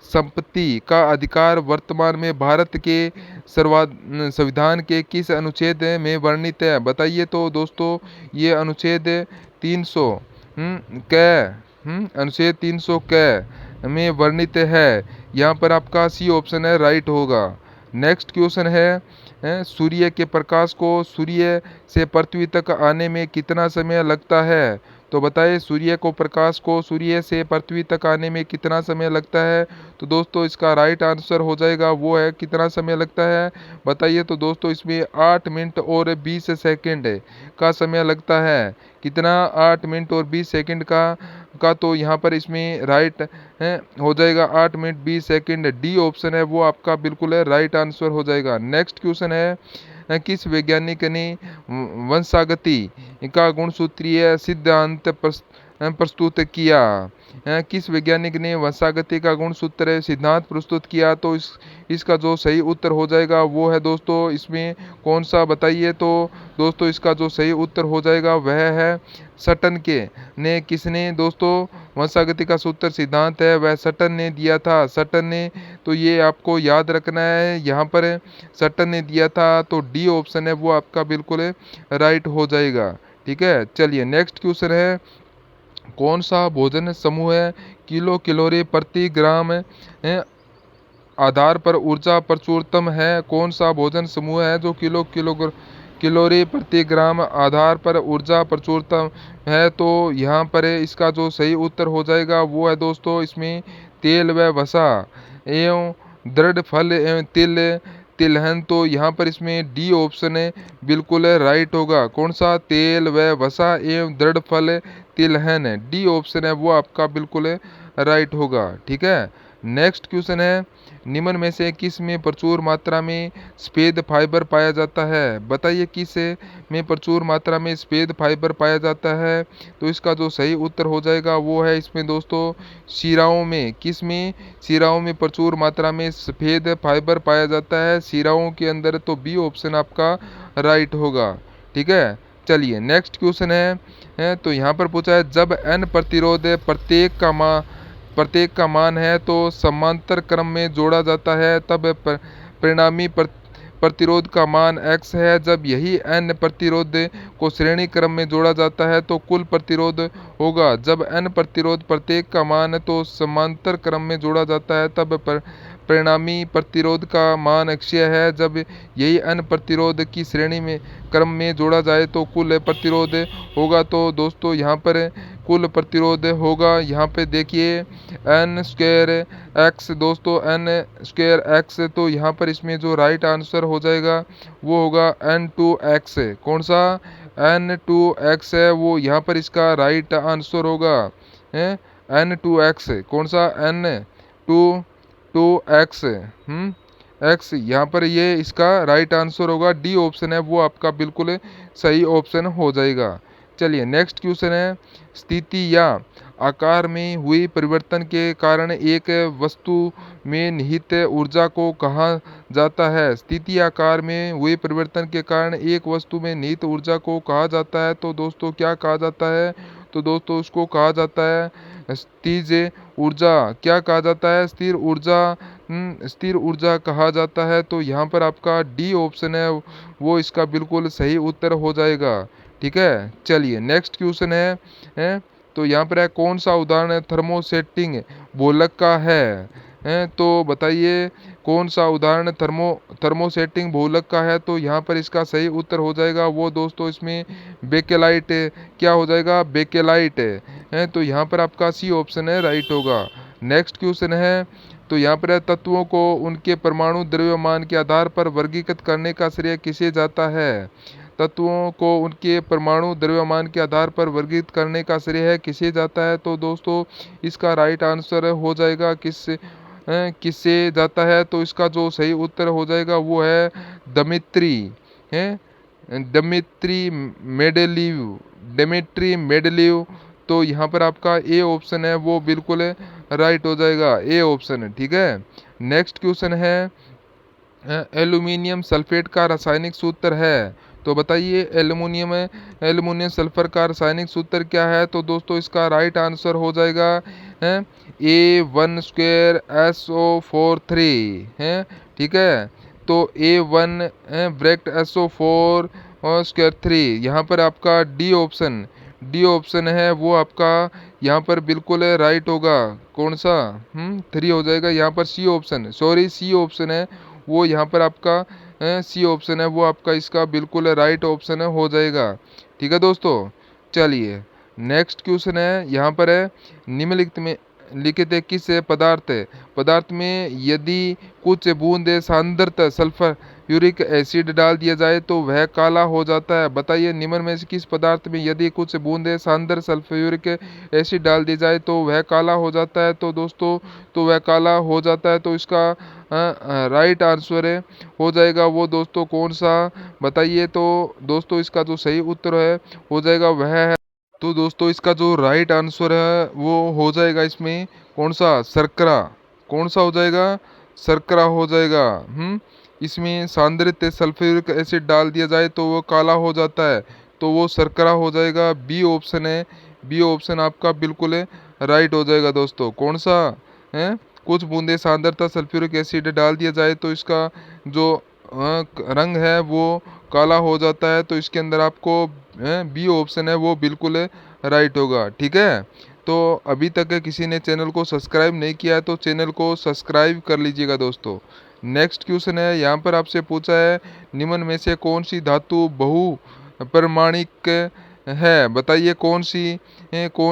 संपत्ति का अधिकार वर्तमान में भारत के संविधान के किस अनुच्छेद में वर्णित है? बताइए तो दोस्तों ये अनुच्छेद 300 अनुच्छेद 300 क में वर्णित है। यहाँ पर आपका सी ऑप्शन है राइट होगा। नेक्स्ट क्वेश्चन है सूर्य के प्रकाश को सूर्य से पृथ्वी तक आने में कितना समय लगता है? तो बताइए प्रकाश को सूर्य से पृथ्वी तक आने में कितना समय लगता है? तो दोस्तों इसका राइट आंसर हो जाएगा वो है कितना समय लगता है? बताइए तो दोस्तों इसमें 8 मिनट और 20 सेकंड का समय लगता है। कितना? 8 मिनट और 20 सेकंड का तो यहाँ पर इसमें राइट हो जाएगा 8 मिनट 20 सेकंड। डी ऑप्शन है वो आपका बिल्कुल राइट आंसर हो जाएगा। नेक्स्ट क्वेश्चन है किस वैज्ञानिक ने वंशागति का गुणसूत्रीय सिद्धांत प्रस्तुत किया। किस वैज्ञानिक ने वसागति का गुणसूत्र सिद्धांत प्रस्तुत किया? तो इसका जो सही उत्तर हो जाएगा वो है दोस्तों इसमें कौन सा, बताइए। तो दोस्तों इसका जो सही उत्तर हो जाएगा वह है सटन के ने। किसने दोस्तों वसागति का सूत्र सिद्धांत है वह सटन ने दिया था, सटन ने। तो ये आपको याद रखना है, यहाँ पर सटन ने दिया था। तो डी ऑप्शन है वो आपका बिल्कुल राइट हो जाएगा। ठीक है, चलिए नेक्स्ट क्वेश्चन है, कौन सा भोजन समूह है किलो कैलोरी प्रति ग्राम आधार पर ऊर्जा प्रचुरतम है? कौन सा भोजन समूह है जो कैलोरी प्रति ग्राम आधार पर ऊर्जा प्रचुरतम है? तो यहाँ पर इसका जो सही उत्तर हो जाएगा वो है दोस्तों इसमें तेल व वसा एवं दृढ़ फल एवं तिलहन। तो यहाँ पर इसमें डी ऑप्शन है बिल्कुल राइट होगा। कौन सा? तेल व वसा एवं दृढ़ फल तिलहन है, डी ऑप्शन है वो आपका बिल्कुल राइट होगा। ठीक है, नेक्स्ट क्वेश्चन है, निम्न में से किस में प्रचुर मात्रा में सफेद फाइबर पाया जाता है? बताइए किस में प्रचुर मात्रा में सफेद फाइबर पाया जाता है? तो इसका जो सही उत्तर हो जाएगा वो है इसमें दोस्तों शीराओं में। किस में? शीराओं में प्रचुर मात्रा में सफेद फाइबर पाया जाता है, शीराओं के अंदर। तो बी ऑप्शन आपका राइट होगा। ठीक है, चलिए नेक्स्ट क्वेश्चन है तो यहाँ पर पूछा है, जब n प्रतिरोध प्रत्येक का मान है तो समांतर क्रम में जोड़ा जाता है तब परिणामी प्रतिरोध का मान x है। जब यही n प्रतिरोध को श्रेणी क्रम में जोड़ा जाता है तो कुल प्रतिरोध होगा। जब n प्रतिरोध प्रत्येक का मान है तो समांतर क्रम में जोड़ा जाता है तब परिणामी प्रतिरोध का मान अक्षय है। जब यही n प्रतिरोध की श्रेणी में क्रम में जोड़ा जाए तो कुल प्रतिरोध होगा। तो दोस्तों यहाँ पर कुल प्रतिरोध होगा, यहाँ पे देखिए n स्क्वायर एक्स, दोस्तों n स्क्वायर एक्स। तो यहाँ पर इसमें जो राइट आंसर हो जाएगा वो होगा n2x। कौन सा? n2x है वो यहाँ पर इसका राइट आंसर होगा n2x। कौन सा? n2x एक्स, यहाँ पर ये इसका राइट आंसर होगा। डी ऑप्शन है वो आपका बिल्कुल सही ऑप्शन हो जाएगा। चलिए नेक्स्ट क्वेश्चन है, स्थिति या आकार में हुई परिवर्तन के कारण एक वस्तु में निहित ऊर्जा को कहा जाता है? स्थिति आकार में हुई परिवर्तन के कारण एक वस्तु में निहित ऊर्जा को कहा जाता है। तो दोस्तों क्या कहा जाता है? तो दोस्तों उसको कहा जाता है स्थिर ऊर्जा। क्या कहा जाता है? स्थिर ऊर्जा कहा जाता है। तो यहाँ पर आपका डी ऑप्शन है वो इसका बिल्कुल सही उत्तर हो जाएगा। ठीक है, चलिए नेक्स्ट क्वेश्चन है तो यहाँ पर है, कौन सा उदाहरण थर्मोसेटिंग भोलक का है? तो बताइए कौन सा उदाहरण थर्मोसेटिंग भोलक का है? तो यहाँ पर इसका सही उत्तर हो जाएगा वो दोस्तों इसमें बेकेलाइट। क्या हो जाएगा? बेकेलाइट है। तो यहाँ पर आपका सी ऑप्शन है राइट होगा। नेक्स्ट क्वेश्चन है तो यहाँ पर तत्वों को उनके परमाणु द्रव्यमान के आधार पर वर्गीकृत करने का श्रेय किसे जाता है? तत्वों को उनके परमाणु द्रव्यमान के आधार पर वर्गीकृत करने का श्रेय किसे जाता है? तो दोस्तों इसका राइट आंसर हो जाएगा किससे जाता है? तो इसका जो सही उत्तर हो जाएगा वो है दमित्री है, डेमिट्री मेडलीव। तो यहाँ पर आपका ए ऑप्शन है वो बिल्कुल राइट हो जाएगा, ए ऑप्शन। ठीक है, नेक्स्ट क्वेश्चन है, एल्यूमिनियम सल्फेट का रासायनिक सूत्र है? तो बताइए एल्युमिनियम सल्फर का रासायनिक सूत्र क्या है? तो दोस्तों इसका राइट आंसर हो जाएगा A1 2SO4 है। ठीक है, तो A1 ब्रैकेट SO4 और स्क्वायर 3। यहाँ पर आपका डी ऑप्शन है वो आपका यहाँ पर बिल्कुल राइट होगा। कौन सा? 3 हो जाएगा। यहाँ पर सी ऑप्शन है वो यहाँ पर आपका सी ऑप्शन है वो आपका इसका बिल्कुल राइट ऑप्शन हो जाएगा। ठीक है दोस्तों, चलिए नेक्स्ट क्वेश्चन है, यहाँ पर है, निम्नलिखित में लिखित किस पदार्थ में यदि कुछ बूंद सांद्रता सल्फर यूरिक एसिड डाल दिया जाए तो वह काला हो जाता है? बताइए निम्न में से किस पदार्थ में यदि कुछ बूंदे सांद्र सल्फ्यूरिक एसिड डाल दी जाए तो वह काला हो जाता है? तो दोस्तों तो वह काला हो जाता है। तो इसका राइट आंसर हो जाएगा वो दोस्तों कौन सा? बताइए। तो दोस्तों इसका जो सही उत्तर हो जाएगा वह है तो दोस्तों इसका जो राइट आंसर है वो हो जाएगा इसमें कौन सा, शर्करा। कौन सा हो जाएगा, शर्करा हो जाएगा। इसमें सांद्रित सल्फ्यूरिक एसिड डाल दिया जाए तो वो काला हो जाता है, तो वो शर्करा हो जाएगा। बी ऑप्शन है, बी ऑप्शन आपका बिल्कुल राइट हो जाएगा दोस्तों। कौन सा है, कुछ बूंदे सांद्रता सल्फ्यूरिक एसिड डाल दिया जाए तो इसका जो रंग है वो काला हो जाता है, तो इसके अंदर आपको बी ऑप्शन है वो बिल्कुल राइट होगा। ठीक है, तो अभी तक किसी ने चैनल को सब्सक्राइब नहीं किया है तो चैनल को सब्सक्राइब कर लीजिएगा दोस्तों। नेक्स्ट क्वेश्चन है, यहाँ पर आपसे पूछा है निम्न में से कौन सी धातु बहु परमाणिक है, बताइए कौन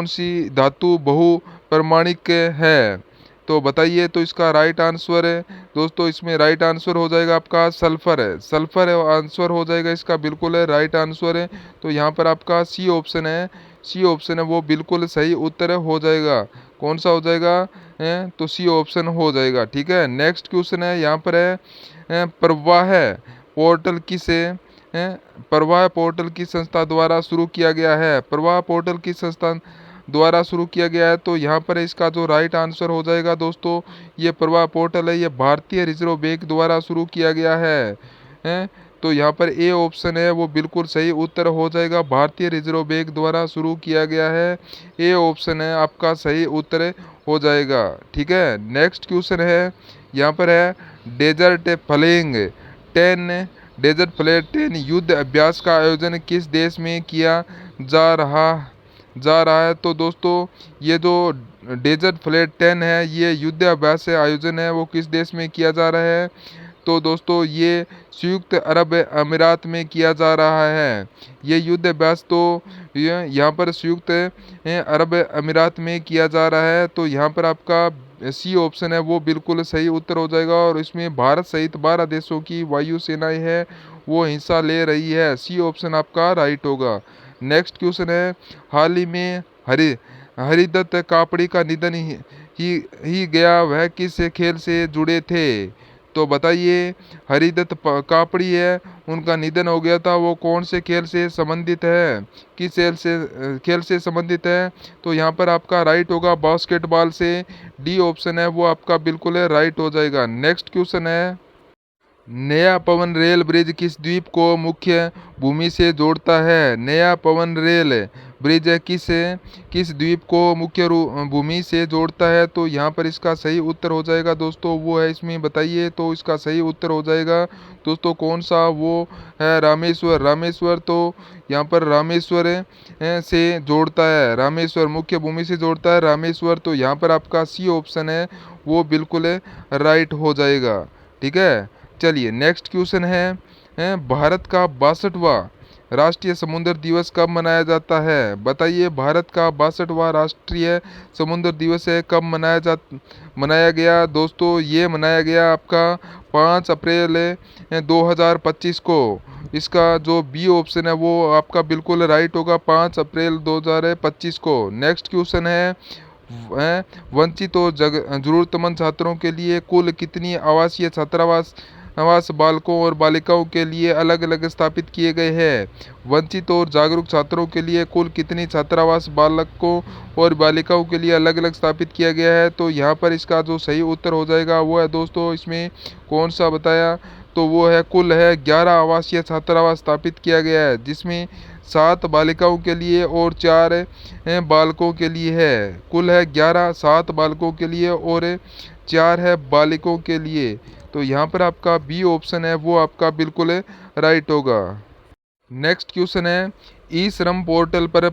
सी धातु बहु परमाणिक है, तो बताइए। तो इसका राइट आंसर है दोस्तों, इसमें राइट आंसर हो जाएगा आपका सल्फर है, सल्फर है आंसर हो जाएगा इसका बिल्कुल है राइट आंसर है। तो यहाँ पर आपका सी ऑप्शन है, सी ऑप्शन है वो बिल्कुल सही उत्तर हो जाएगा। कौन सा हो जाएगा तो सी ऑप्शन हो जाएगा। ठीक है, नेक्स्ट क्वेश्चन है, यहाँ पर है प्रवाह पोर्टल प्रवाह पोर्टल की संस्था द्वारा शुरू किया गया है, प्रवाह पोर्टल की संस्था द्वारा शुरू किया गया है। तो यहाँ पर इसका जो राइट आंसर हो जाएगा दोस्तों, ये प्रवाह पोर्टल है, ये भारतीय रिजर्व बैंक द्वारा शुरू किया गया है। तो यहाँ पर ए ऑप्शन है वो बिल्कुल सही उत्तर हो जाएगा, भारतीय रिजर्व बैंक द्वारा शुरू किया गया है, ए ऑप्शन है आपका सही उत्तर हो जाएगा। ठीक है, नेक्स्ट क्वेश्चन है, यहाँ पर है डेजर्ट फ्लैग 10 डेजर्ट फ्लैग 10 युद्ध अभ्यास का आयोजन किस देश में किया जा रहा है। तो दोस्तों ये जो डेजर्ट फ्लैग 10 है ये युद्ध अभ्यास से आयोजन है वो किस देश में किया जा रहा है। तो दोस्तों ये संयुक्त अरब अमीरात में किया जा रहा है, ये युद्ध अभ्यास तो यहाँ पर संयुक्त अरब अमीरात में किया जा रहा है। तो यहाँ पर आपका सी ऑप्शन है वो बिल्कुल सही उत्तर हो जाएगा, और इसमें भारत सहित 12 देशों की वायु सेनाएं है वो हिस्सा ले रही है, सी ऑप्शन आपका राइट होगा। नेक्स्ट क्वेश्चन है, हाल ही में हरिदत्त कापड़ी का निधन ही गया, वह किस खेल से जुड़े थे, तो बताइए। हरिदत्त कापड़ी है उनका निधन हो गया था, वो कौन से खेल से संबंधित है, किस खेल से संबंधित है। तो यहाँ पर आपका राइट होगा बास्केटबॉल से, डी ऑप्शन है वो आपका बिल्कुल है राइट हो जाएगा। नेक्स्ट क्वेश्चन है, नया पवन रेल ब्रिज किस द्वीप को मुख्य भूमि से जोड़ता है, नया पवन रेल ब्रिज किस द्वीप को मुख्य भूमि से जोड़ता है। तो यहाँ पर इसका सही उत्तर हो जाएगा दोस्तों वो है, इसमें बताइए। तो इसका सही उत्तर हो जाएगा दोस्तों कौन सा, वो है रामेश्वर। रामेश्वर तो यहाँ पर रामेश्वर से जोड़ता है, रामेश्वर मुख्य भूमि से जोड़ता है रामेश्वर। तो यहाँ पर आपका सी ऑप्शन है वो बिल्कुल राइट हो जाएगा। ठीक है, चलिए नेक्स्ट क्वेश्चन है भारत का 62वां राष्ट्रीय समुद्र दिवस कब मनाया जाता है, बताइए। भारत का 62वां राष्ट्रीय समुद्र दिवस है कब मनाया गया दोस्तों, ये मनाया गया आपका 5 अप्रैल 2025 को। इसका जो बी ऑप्शन है वो आपका बिल्कुल राइट होगा, 5 अप्रैल 2025 को। नेक्स्ट क्वेश्चन है वंचित और जरूरतमंद छात्रों के लिए कुल कितनी आवासीय छात्रावास बालकों और बालिकाओं के लिए अलग अलग स्थापित किए गए हैं, वंचित और जागरूक छात्रों के लिए कुल कितनी छात्रावास बालकों और बालिकाओं के लिए अलग अलग स्थापित किया गया है। तो यहाँ पर इसका जो सही उत्तर हो जाएगा वो है दोस्तों, इसमें कौन सा बताया, तो वो है कुल है 11 आवासीय छात्रावास स्थापित किया गया है, जिसमें 7 बालिकाओं के लिए और 4 बालकों के लिए है। कुल है 11, 7 बालकों के लिए और 4 है बालिकों के लिए। तो यहाँ पर आपका बी ऑप्शन है वो आपका बिल्कुल राइट होगा। नेक्स्ट क्वेश्चन है, ई श्रम पोर्टल पर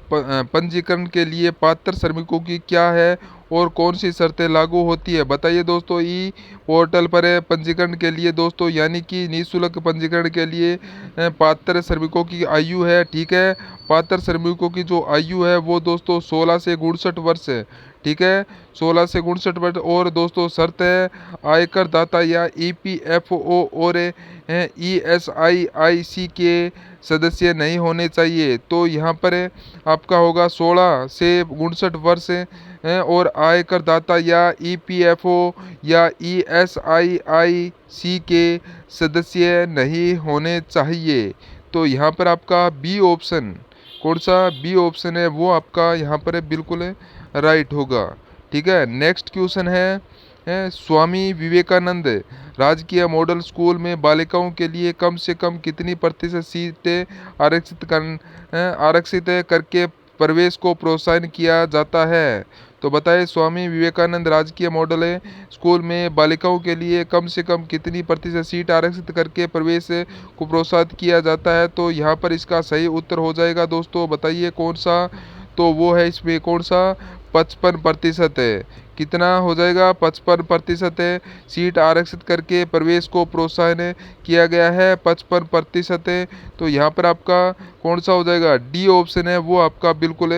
पंजीकरण के लिए पात्र श्रमिकों की क्या है और कौन सी शर्तें लागू होती है, बताइए दोस्तों। ई पोर्टल पर पंजीकरण के लिए दोस्तों यानी कि निःशुल्क पंजीकरण के लिए पात्र श्रमिकों की आयु है, ठीक है। पात्र श्रमिकों की जो आयु है वो दोस्तों 16 से 69 वर्ष है, ठीक है, 16 से 69 वर्ष। और दोस्तों शर्त है आयकर दाता या EPFO और ESIIC के सदस्य नहीं होने चाहिए। तो यहाँ पर आपका होगा 16 से 69 वर्ष और आयकर दाता या EPFO या ESIIC के सदस्य नहीं होने चाहिए। तो यहाँ पर आपका बी ऑप्शन कौन सा बी ऑप्शन है वो आपका यहाँ पर बिल्कुल राइट होगा। ठीक है, नेक्स्ट क्वेश्चन है स्वामी विवेकानंद राजकीय मॉडल स्कूल में बालिकाओं के लिए कम से कम कितनी प्रतिशत सीटें आरक्षित करके प्रवेश को प्रोत्साहन किया जाता है। तो बताइए, स्वामी विवेकानंद राजकीय मॉडल स्कूल में बालिकाओं के लिए कम से कम कितनी प्रतिशत सीट आरक्षित करके प्रवेश को प्रोत्साहित किया जाता है। तो यहाँ पर इसका सही उत्तर हो जाएगा दोस्तों, बताइए कौन सा। तो वो है इसमें कौन सा, 55% है। कितना हो जाएगा, 55% है। सीट आरक्षित करके प्रवेश को प्रोत्साहन किया गया है, 55% है। तो यहाँ पर आपका कौन सा हो जाएगा, डी ऑप्शन है वो आपका बिल्कुल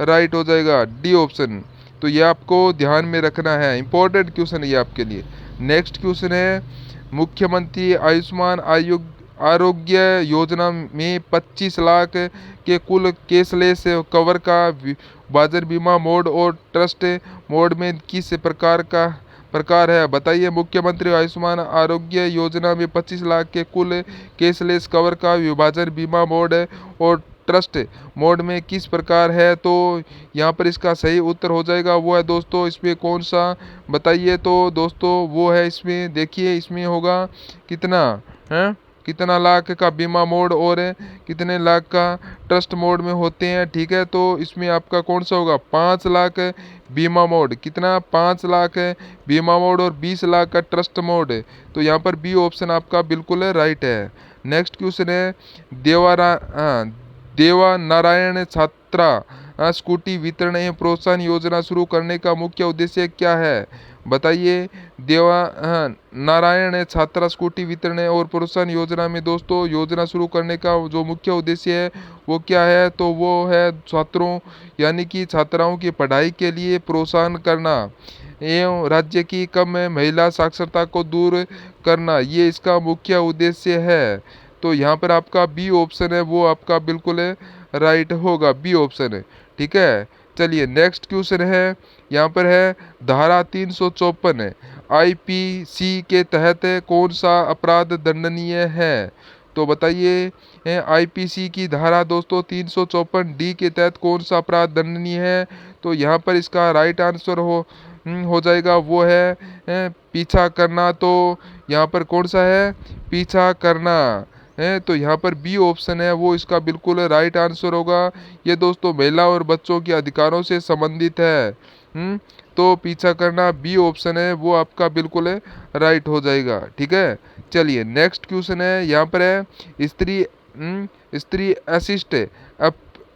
राइट हो जाएगा, डी ऑप्शन। तो ये आपको ध्यान में रखना है, इंपॉर्टेंट क्वेश्चन है ये आपके लिए। नेक्स्ट क्वेश्चन है, मुख्यमंत्री आयुष्मान आरोग्य योजना में 25 लाख के कुल केसलेस कवर का बाजार बीमा मोड और ट्रस्ट मोड में किस प्रकार है। बताइए, मुख्यमंत्री आयुष्मान आरोग्य योजना में 25 लाख के कुल केसलेस कवर का विभाजन बीमा मोड और ट्रस्ट मोड में किस प्रकार है। तो यहाँ पर इसका सही उत्तर हो जाएगा वो है दोस्तों इसमें कौन सा, बताइए। तो दोस्तों वो है इसमें, देखिए इसमें होगा कितना है, कितना लाख का बीमा मोड और कितने लाख का ट्रस्ट मोड में होते हैं। ठीक है, तो इसमें आपका कौन सा होगा, 5 लाख बीमा मोड, कितना, 5 लाख बीमा मोड और 20 लाख का ट्रस्ट मोड। तो यहाँ पर बी ऑप्शन आपका बिल्कुल राइट है। नेक्स्ट क्वेश्चन है, देवा नारायण छात्रा स्कूटी वितरण एवं प्रोत्साहन योजना शुरू करने का मुख्य उद्देश्य क्या है। बताइए, देवा नारायण छात्रा स्कूटी वितरण और प्रोत्साहन योजना में दोस्तों योजना शुरू करने का जो मुख्य उद्देश्य है वो क्या है। तो वो है छात्रों यानी कि छात्राओं की पढ़ाई के लिए प्रोत्साहन करना एवं राज्य की कम महिला साक्षरता को दूर करना, ये इसका मुख्य उद्देश्य है। तो यहाँ पर आपका बी ऑप्शन है वो आपका बिल्कुल राइट होगा, बी ऑप्शन है। ठीक है, चलिए नेक्स्ट क्वेश्चन है, यहाँ पर है धारा 354 आईपीसी के तहत कौन सा अपराध दंडनीय है। तो बताइए, आईपीसी की धारा दोस्तों 354 डी के तहत कौन सा अपराध दंडनीय है। तो यहाँ पर इसका राइट आंसर हो जाएगा वो है पीछा करना। तो यहाँ पर कौन सा है, पीछा करना है। तो यहाँ पर बी ऑप्शन है वो इसका बिल्कुल राइट आंसर होगा। ये दोस्तों महिला और बच्चों के अधिकारों से संबंधित है। तो पीछा करना बी ऑप्शन है वो आपका बिल्कुल राइट हो जाएगा। ठीक है, चलिए नेक्स्ट क्वेश्चन है, यहाँ पर है स्त्री अशिष्ट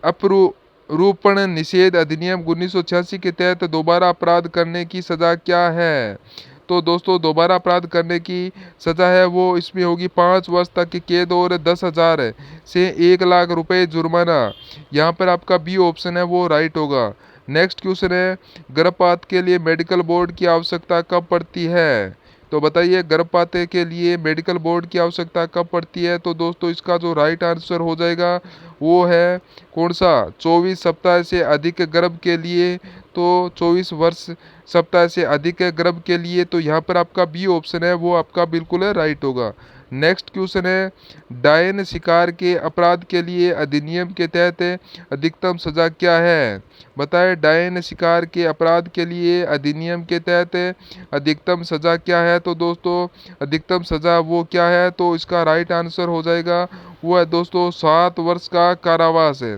अपरूपण निषेध अधिनियम 1986 के तहत दोबारा अपराध करने की सजा क्या है। तो दोस्तों दोबारा अपराध करने की सजा है वो इसमें होगी 5 वर्ष तक की कैद और 10,000 से 1 लाख रुपए जुर्माना। यहाँ पर आपका बी ऑप्शन है वो राइट होगा। नेक्स्ट क्वेश्चन है, गर्भपात के लिए मेडिकल बोर्ड की आवश्यकता कब पड़ती है। तो बताइए, गर्भपात के लिए मेडिकल बोर्ड की आवश्यकता कब पड़ती है। तो दोस्तों इसका जो राइट आंसर हो जाएगा वो है कौन सा, 24 सप्ताह से अधिक गर्भ के लिए। तो 24 वर्ष सप्ताह से अधिक गर्भ के लिए। तो यहाँ पर आपका बी ऑप्शन है वो आपका बिल्कुल राइट होगा। नेक्स्ट क्वेश्चन है, डायन शिकार के अपराध के लिए अधिनियम के तहत अधिकतम सजा क्या है। बताएं, डायन शिकार के अपराध के लिए अधिनियम के तहत अधिकतम सजा क्या है। तो दोस्तों अधिकतम सजा वो क्या है। तो इसका राइट आंसर हो जाएगा वो है दोस्तों 7 वर्ष का कारावास है।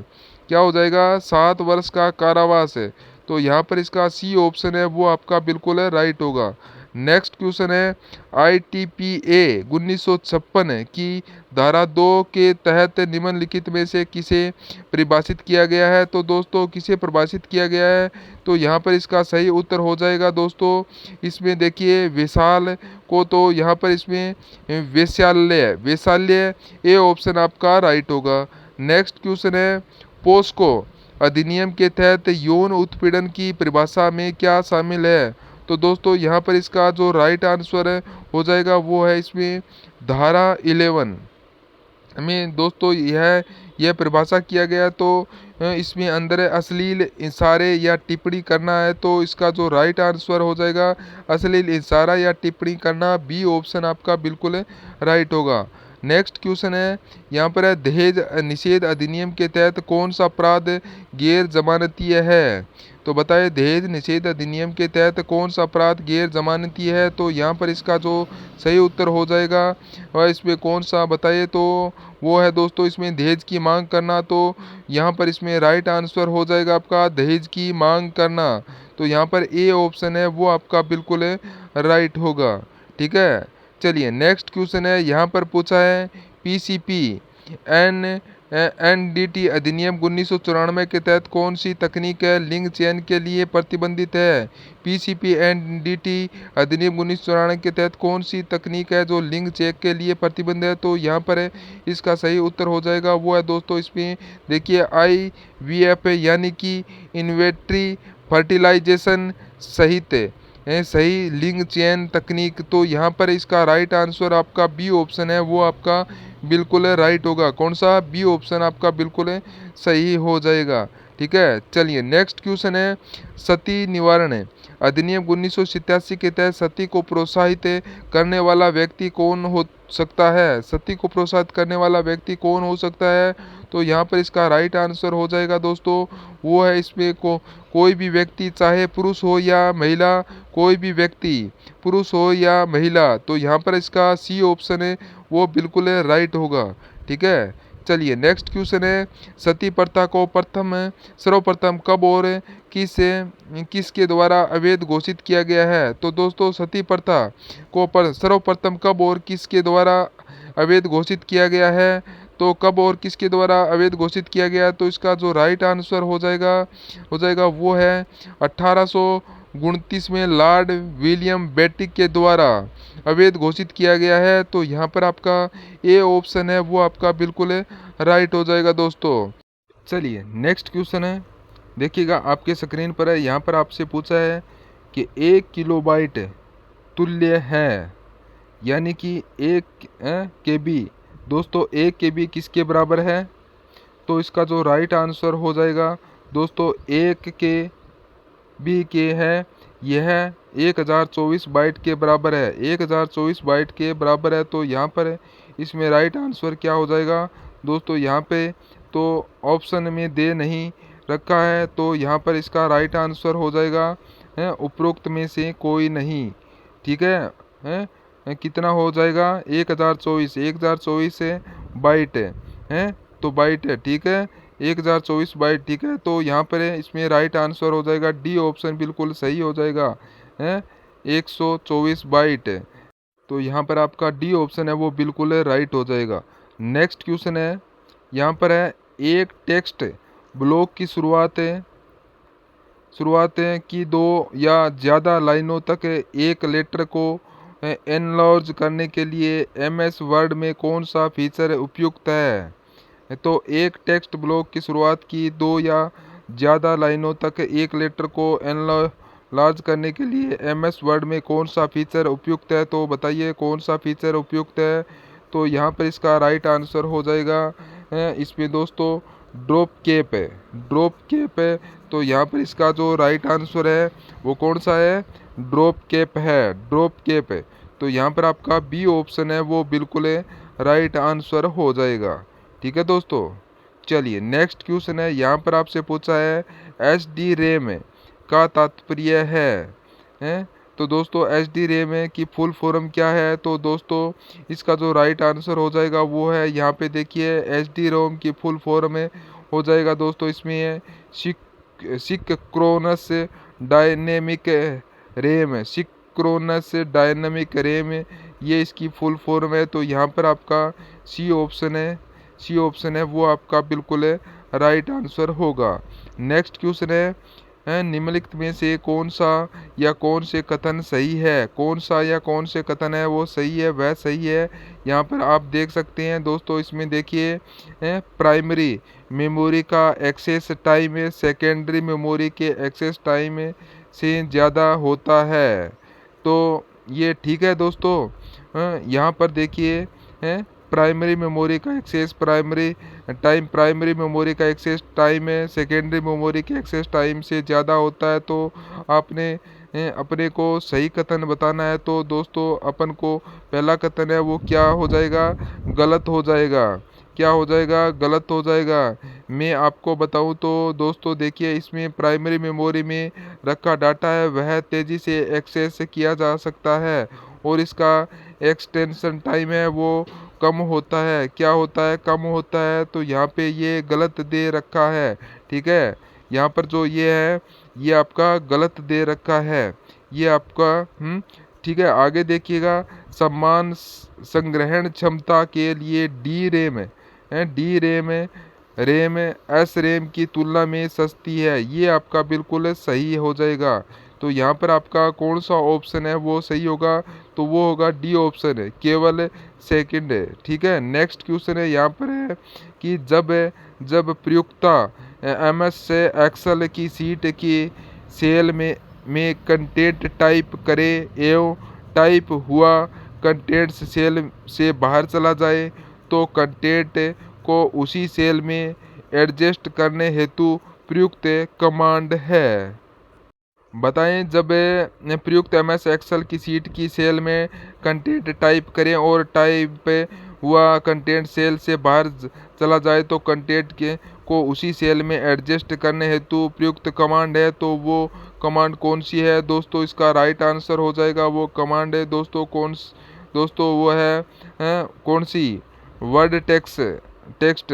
क्या हो जाएगा, 7 वर्ष का कारावास है। तो यहाँ पर इसका सी ऑप्शन है वो आपका बिल्कुल राइट होगा। नेक्स्ट क्वेश्चन है, ITPA 1956 की धारा 2 के तहत निम्नलिखित में से किसे परिभाषित किया गया है। तो दोस्तों किसे परिभाषित किया गया है। तो यहाँ पर इसका सही उत्तर हो जाएगा दोस्तों इसमें देखिए विशाल को, तो यहाँ पर इसमें वैशाल्य ए ऑप्शन आपका राइट होगा। नेक्स्ट क्वेश्चन है, पोस्को अधिनियम के तहत यौन उत्पीड़न की परिभाषा में क्या शामिल है। तो दोस्तों यहाँ पर इसका जो राइट आंसर है हो जाएगा वो है इसमें धारा 11 में दोस्तों यह परिभाषा किया गया। तो इसमें अंदर अश्लील इशारे या टिप्पणी करना है। तो इसका जो राइट आंसर हो जाएगा अश्लील इशारा या टिप्पणी करना, बी ऑप्शन आपका बिल्कुल राइट होगा। नेक्स्ट क्वेश्चन है, यहाँ पर है दहेज निषेध अधिनियम के तहत कौन सा अपराध गैर जमानतीय है। तो बताइए दहेज निषेध अधिनियम के तहत कौन सा अपराध गैर जमानती है। तो यहाँ पर इसका जो सही उत्तर हो जाएगा वह इसमें कौन सा बताइए, तो वो है दोस्तों इसमें दहेज की मांग करना। तो यहाँ पर इसमें राइट आंसर हो जाएगा आपका दहेज की मांग करना। तो यहाँ पर ए ऑप्शन है वो आपका बिल्कुल राइट होगा। ठीक है, चलिए नेक्स्ट क्वेश्चन है, यहाँ पर पूछा है पीसीपी एन एनडीटी अधिनियम 1994 के तहत कौन सी तकनीक है लिंग चयन के लिए प्रतिबंधित है। पीसीपी एनडीटी अधिनियम 1994 के तहत कौन सी तकनीक है जो लिंग चेक के लिए प्रतिबंध है। तो यहाँ पर है इसका सही उत्तर हो जाएगा वो है दोस्तों इसमें देखिए IVF यानी कि इन्वेट्री फर्टिलाइजेशन सहित सही लिंग चयन तकनीक। तो यहाँ पर इसका राइट आंसर आपका बी ऑप्शन है वो आपका बिल्कुल राइट होगा। कौन सा, बी ऑप्शन आपका बिल्कुल सही हो जाएगा। ठीक है, चलिए नेक्स्ट क्वेश्चन है, सती निवारण अधिनियम 1987 के तहत सती को प्रोत्साहित करने वाला व्यक्ति कौन हो सकता है। सती को प्रोत्साहित करने वाला व्यक्ति कौन हो सकता है। तो यहाँ पर इसका राइट आंसर हो जाएगा दोस्तों वो है इसमें कोई भी व्यक्ति, चाहे पुरुष हो या महिला, कोई भी व्यक्ति पुरुष हो या महिला। तो यहाँ पर इसका सी ऑप्शन है वो बिल्कुल राइट होगा। ठीक है, चलिए नेक्स्ट क्वेश्चन है, सती प्रथा को सर्वप्रथम कब और किसके द्वारा अवैध घोषित किया गया है। तो दोस्तों सती प्रथा को सर्वप्रथम कब और किसके द्वारा अवैध घोषित किया गया है। तो कब और किसके द्वारा अवैध घोषित किया गया, तो इसका जो राइट आंसर हो जाएगा वो है 1829 में लॉर्ड विलियम बेटिक के द्वारा अवैध घोषित किया गया है। तो यहाँ पर आपका ए ऑप्शन है वो आपका बिल्कुल राइट हो जाएगा दोस्तों। चलिए नेक्स्ट क्वेश्चन है, देखिएगा आपके स्क्रीन पर है, यहाँ पर आपसे पूछा है कि 1 किलोबाइट तुल्य है यानी कि 1 KB। दोस्तों 1 KB किसके बराबर है। तो इसका जो राइट आंसर हो जाएगा दोस्तों 1 KB के है यह 1024 बाइट के बराबर है। 1024 बाइट के बराबर है। तो यहाँ पर इसमें राइट आंसर क्या हो जाएगा दोस्तों, यहाँ पे तो ऑप्शन में दे नहीं रखा है। तो यहाँ पर इसका राइट आंसर हो जाएगा उपरोक्त में से कोई नहीं। ठीक है, कितना हो जाएगा 1024 बाइट है तो बाइट है। ठीक है, 1024 बाइट। ठीक है, तो यहाँ पर इसमें राइट आंसर हो जाएगा डी ऑप्शन बिल्कुल सही हो जाएगा 124 बाइट। तो यहाँ पर आपका डी ऑप्शन है वो बिल्कुल राइट हो जाएगा। नेक्स्ट क्वेश्चन है, यहाँ पर है एक टेक्स्ट ब्लॉक की शुरुआत की 2 या ज़्यादा लाइनों तक एक लेटर को एनलार्ज करने के लिए MS वर्ड में कौन सा फीचर उपयुक्त है। तो एक टेक्स्ट ब्लॉक की शुरुआत की 2 या ज़्यादा लाइनों तक एक लेटर को एनलार्ज करने के लिए MS वर्ड में कौन सा फीचर उपयुक्त है। तो बताइए कौन सा फीचर उपयुक्त है। तो यहाँ पर इसका राइट आंसर हो जाएगा इसमें दोस्तों ड्रॉप कैप है। ड्रॉप कैप है। तो यहाँ पर इसका जो राइट आंसर है वो कौन सा है, ड्रॉप कैप है। ड्रॉप कैप है। तो यहाँ पर आपका बी ऑप्शन है वो बिल्कुल राइट आंसर हो जाएगा। ठीक है दोस्तों, चलिए नेक्स्ट क्वेश्चन है, यहाँ पर आपसे पूछा है HD RAM का तात्पर्य है। तो दोस्तों HD RAM की फुल फॉर्म क्या है। तो दोस्तों इसका जो राइट आंसर हो जाएगा वो है, यहाँ पे देखिए HD ROM की फुल फॉर्म हो जाएगा दोस्तों इसमें synchronous dynamic RAM. Synchronous dynamic RAM ये इसकी फुल फॉर्म है। तो यहाँ पर आपका सी ऑप्शन है वो आपका बिल्कुल राइट आंसर होगा। नेक्स्ट क्वेश्चन है निम्नलिखित में से कौन सा या कौन से कथन सही है। कौन सा या कौन से कथन है वो सही है, वह सही है। यहाँ पर आप देख सकते हैं दोस्तों इसमें देखिए प्राइमरी मेमोरी का एक्सेस टाइम सेकेंडरी मेमोरी के एक्सेस टाइम से ज़्यादा होता है। तो ये ठीक है दोस्तों। यहाँ पर देखिए प्राइमरी मेमोरी का एक्सेस प्राइमरी मेमोरी का एक्सेस टाइम है सेकेंडरी मेमोरी के एक्सेस टाइम से ज़्यादा होता है, तो आपने अपने को सही कथन बताना है। तो दोस्तों अपन को पहला कथन है वो क्या हो जाएगा, गलत हो जाएगा। क्या हो जाएगा, गलत हो जाएगा। मैं आपको बताऊं तो दोस्तों देखिए, इसमें प्राइमरी मेमोरी में रखा डाटा है वह तेज़ी से एक्सेस किया जा सकता है और इसका एक्सटेंशन टाइम है वो कम होता है। क्या होता है, कम होता है। तो यहाँ पे ये गलत दे रखा है, ठीक है। यहाँ पर जो ये है ये आपका गलत दे रखा है, ये आपका ठीक है। आगे देखिएगा, समान संग्रहण क्षमता के लिए D RAM RAM S RAM की तुलना में सस्ती है, ये आपका बिल्कुल सही हो जाएगा। तो यहाँ पर आपका कौन सा ऑप्शन है वो सही होगा, तो वो होगा डी ऑप्शन है, केवल सेकंड है, ठीक है। नेक्स्ट क्वेश्चन है यहाँ पर है कि जब प्रयुक्ता एमएस से एक्सेल की सीट की सेल में कंटेंट टाइप करे एवं टाइप हुआ कंटेंट्स सेल से बाहर चला जाए तो कंटेंट को उसी सेल में एडजस्ट करने हेतु प्रयुक्त कमांड है। बताएं, जब प्रयुक्त एमएस एक्सेल की सीट की सेल में कंटेंट टाइप करें और टाइप हुआ कंटेंट सेल से बाहर चला जाए तो कंटेंट के को उसी सेल में एडजस्ट करने हेतु प्रयुक्त कमांड है। तो वो कमांड कौन सी है दोस्तों, इसका राइट आंसर हो जाएगा वो कमांड है दोस्तों वो है कौन सी, वर्ड टेक्स्ट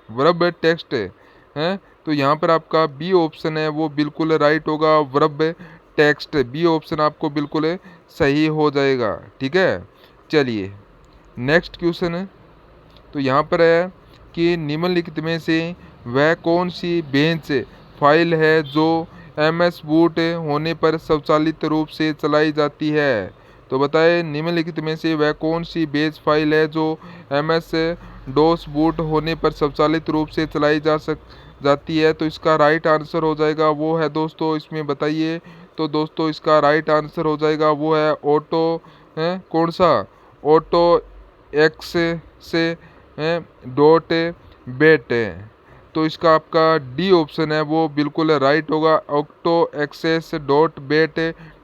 वर्ब टेक्स्ट है। तो यहाँ पर आपका बी ऑप्शन है वो बिल्कुल राइट होगा, वर्ब टेक्स्ट। बी ऑप्शन आपको बिल्कुल सही हो जाएगा, ठीक है। चलिए नेक्स्ट क्वेश्चन है, तो यहाँ पर है कि निम्नलिखित में से वह कौन सी बेंच फाइल है जो एमएस बूट होने पर स्वचालित रूप से चलाई जाती है। तो बताएं, निम्नलिखित में से वह कौन सी बेंच फाइल है जो एमएस डोस बूट होने पर स्वचालित रूप से चलाई जाती है। तो इसका राइट आंसर हो जाएगा वो है दोस्तों, इसमें बताइए। तो दोस्तों इसका राइट आंसर हो जाएगा वो है ऑटो कौन सा, ऑटो एक्स से डॉट बेट। तो इसका आपका डी ऑप्शन है वो बिल्कुल राइट होगा, ऑक्टो एक्सेस डॉट बेट।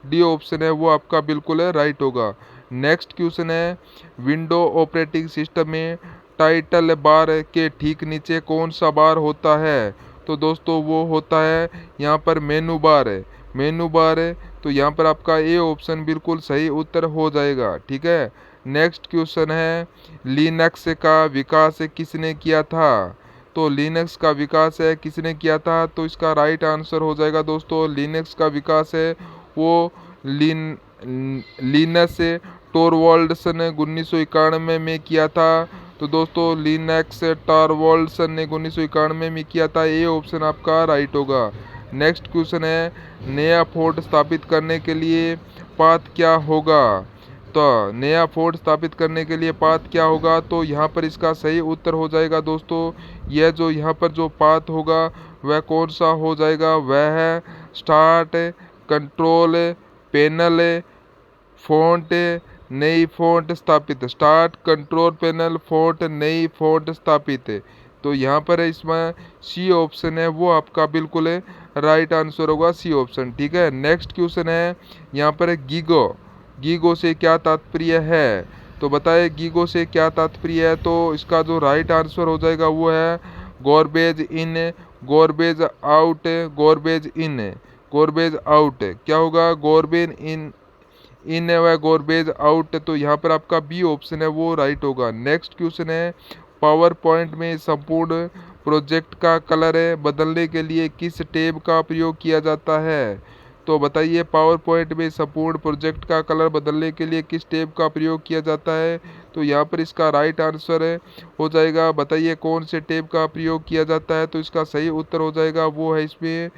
डी ऑप्शन है वो आपका बिल्कुल राइट होगा। नेक्स्ट क्वेश्चन है, विंडो ऑपरेटिंग सिस्टम में टाइटल बार के ठीक नीचे कौन सा बार होता है। तो दोस्तों वो होता है यहाँ पर मेनू बार है। तो यहाँ पर आपका ए ऑप्शन बिल्कुल सही उत्तर हो जाएगा, ठीक है। नेक्स्ट क्वेश्चन है, लिनक्स का विकास किसने किया था। तो लिनक्स का विकास है किसने किया था, तो इसका राइट आंसर हो जाएगा दोस्तों, लिनक्स का विकास है वो लिनस टोरवाल्ड्स ने 1991 में किया था। तो दोस्तों लिनक्स टोरवाल्ड्स ने 1991 में किया था, ये ऑप्शन आपका राइट होगा। नेक्स्ट क्वेश्चन है, नया फोर्ट स्थापित करने के लिए पाथ क्या होगा। तो नया फोर्ट स्थापित करने के लिए पाथ क्या होगा, तो यहाँ पर इसका सही उत्तर हो जाएगा दोस्तों, यह जो यहाँ पर जो पाथ होगा वह कौन सा हो जाएगा, वह है स्टार्ट कंट्रोल पैनल फ़ॉन्ट नई फ़ॉन्ट स्थापित, स्टार्ट कंट्रोल पैनल फ़ॉन्ट नई फ़ॉन्ट स्थापित। तो यहाँ पर इसमें सी ऑप्शन है वो आपका बिल्कुल राइट आंसर होगा, सी ऑप्शन, ठीक है। नेक्स्ट क्वेश्चन है यहाँ पर गीगो से क्या तात्पर्य है। तो बताए गीगो से क्या तात्पर्य है, तो इसका जो राइट आंसर हो जाएगा वो है गॉर्बेज इन गॉर्बेज आउट गॉर्बेज आउट। क्या होगा, गॉर्बेज इन व गॉर्बेज आउट। तो यहाँ पर आपका बी ऑप्शन है वो राइट होगा। नेक्स्ट क्वेश्चन है, पावर पॉइंट में संपूर्ण प्रोजेक्ट का कलर बदलने के लिए किस टैब का प्रयोग किया जाता है। तो बताइए, पावर पॉइंट में संपूर्ण प्रोजेक्ट का कलर बदलने के लिए किस टैब का प्रयोग किया जाता है। तो यहाँ पर इसका राइट आंसर हो जाएगा, बताइए कौन से टैब का प्रयोग किया जाता है। तो इसका सही उत्तर हो जाएगा वो है इसमें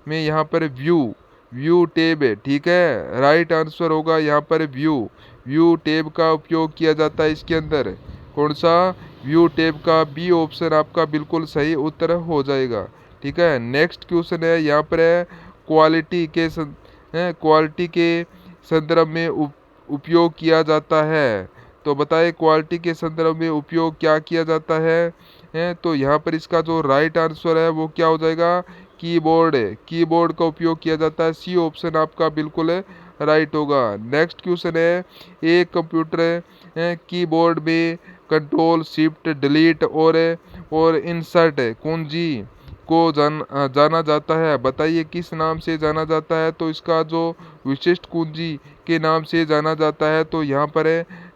में यहाँ पर व्यू टैब है, ठीक है। राइट आंसर होगा यहाँ पर व्यू टैब का उपयोग किया जाता है इसके अंदर, कौन सा, व्यू टैब का। बी ऑप्शन आपका बिल्कुल सही उत्तर हो जाएगा, ठीक है। नेक्स्ट क्वेश्चन है यहाँ पर है, क्वालिटी के संदर्भ में उपयोग किया जाता है? तो बताइए क्वालिटी के संदर्भ में उपयोग क्या किया जाता है? तो यहाँ पर इसका जो राइट आंसर है वो क्या हो जाएगा? कीबोर्ड है। कीबोर्ड का उपयोग किया जाता है। सी ऑप्शन आपका बिल्कुल राइट होगा। नेक्स्ट क्वेश्चन है, एक कंप्यूटर कीबोर्ड में कंट्रोल शिफ्ट डिलीट और इंसर्ट कुंजी को जाना जाता है। बताइए किस नाम से जाना जाता है? तो इसका जो विशिष्ट कुंजी के नाम से जाना जाता है। तो यहाँ पर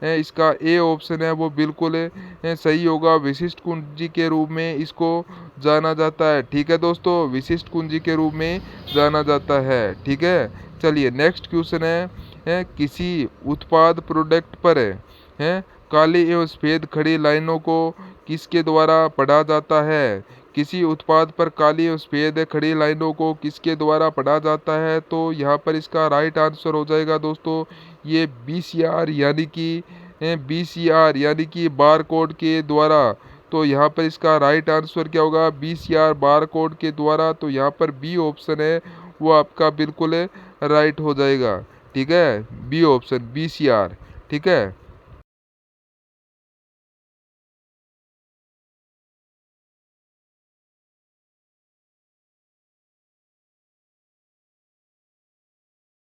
इसका ए ऑप्शन है वो बिल्कुल सही होगा। विशिष्ट कुंजी के रूप में इसको जाना जाता है। ठीक है दोस्तों, विशिष्ट कुंजी के रूप में जाना जाता है। ठीक है, चलिए नेक्स्ट क्वेश्चन है किसी उत्पाद प्रोडक्ट पर है काली एवं सफेद खड़ी लाइनों को किसके द्वारा पढ़ा जाता है? किसी उत्पाद पर काली एवं सफेद खड़ी लाइनों को किसके द्वारा पढ़ा जाता है? तो यहाँ पर इसका राइट आंसर हो जाएगा दोस्तों ये बीसीआर यानी कि बार कोड के द्वारा। तो यहाँ पर इसका राइट आंसर क्या होगा? बीसीआर बार कोड के द्वारा। तो यहाँ पर बी ऑप्शन है वो आपका बिल्कुल राइट हो जाएगा। ठीक है, बी ऑप्शन बीसीआर। ठीक है,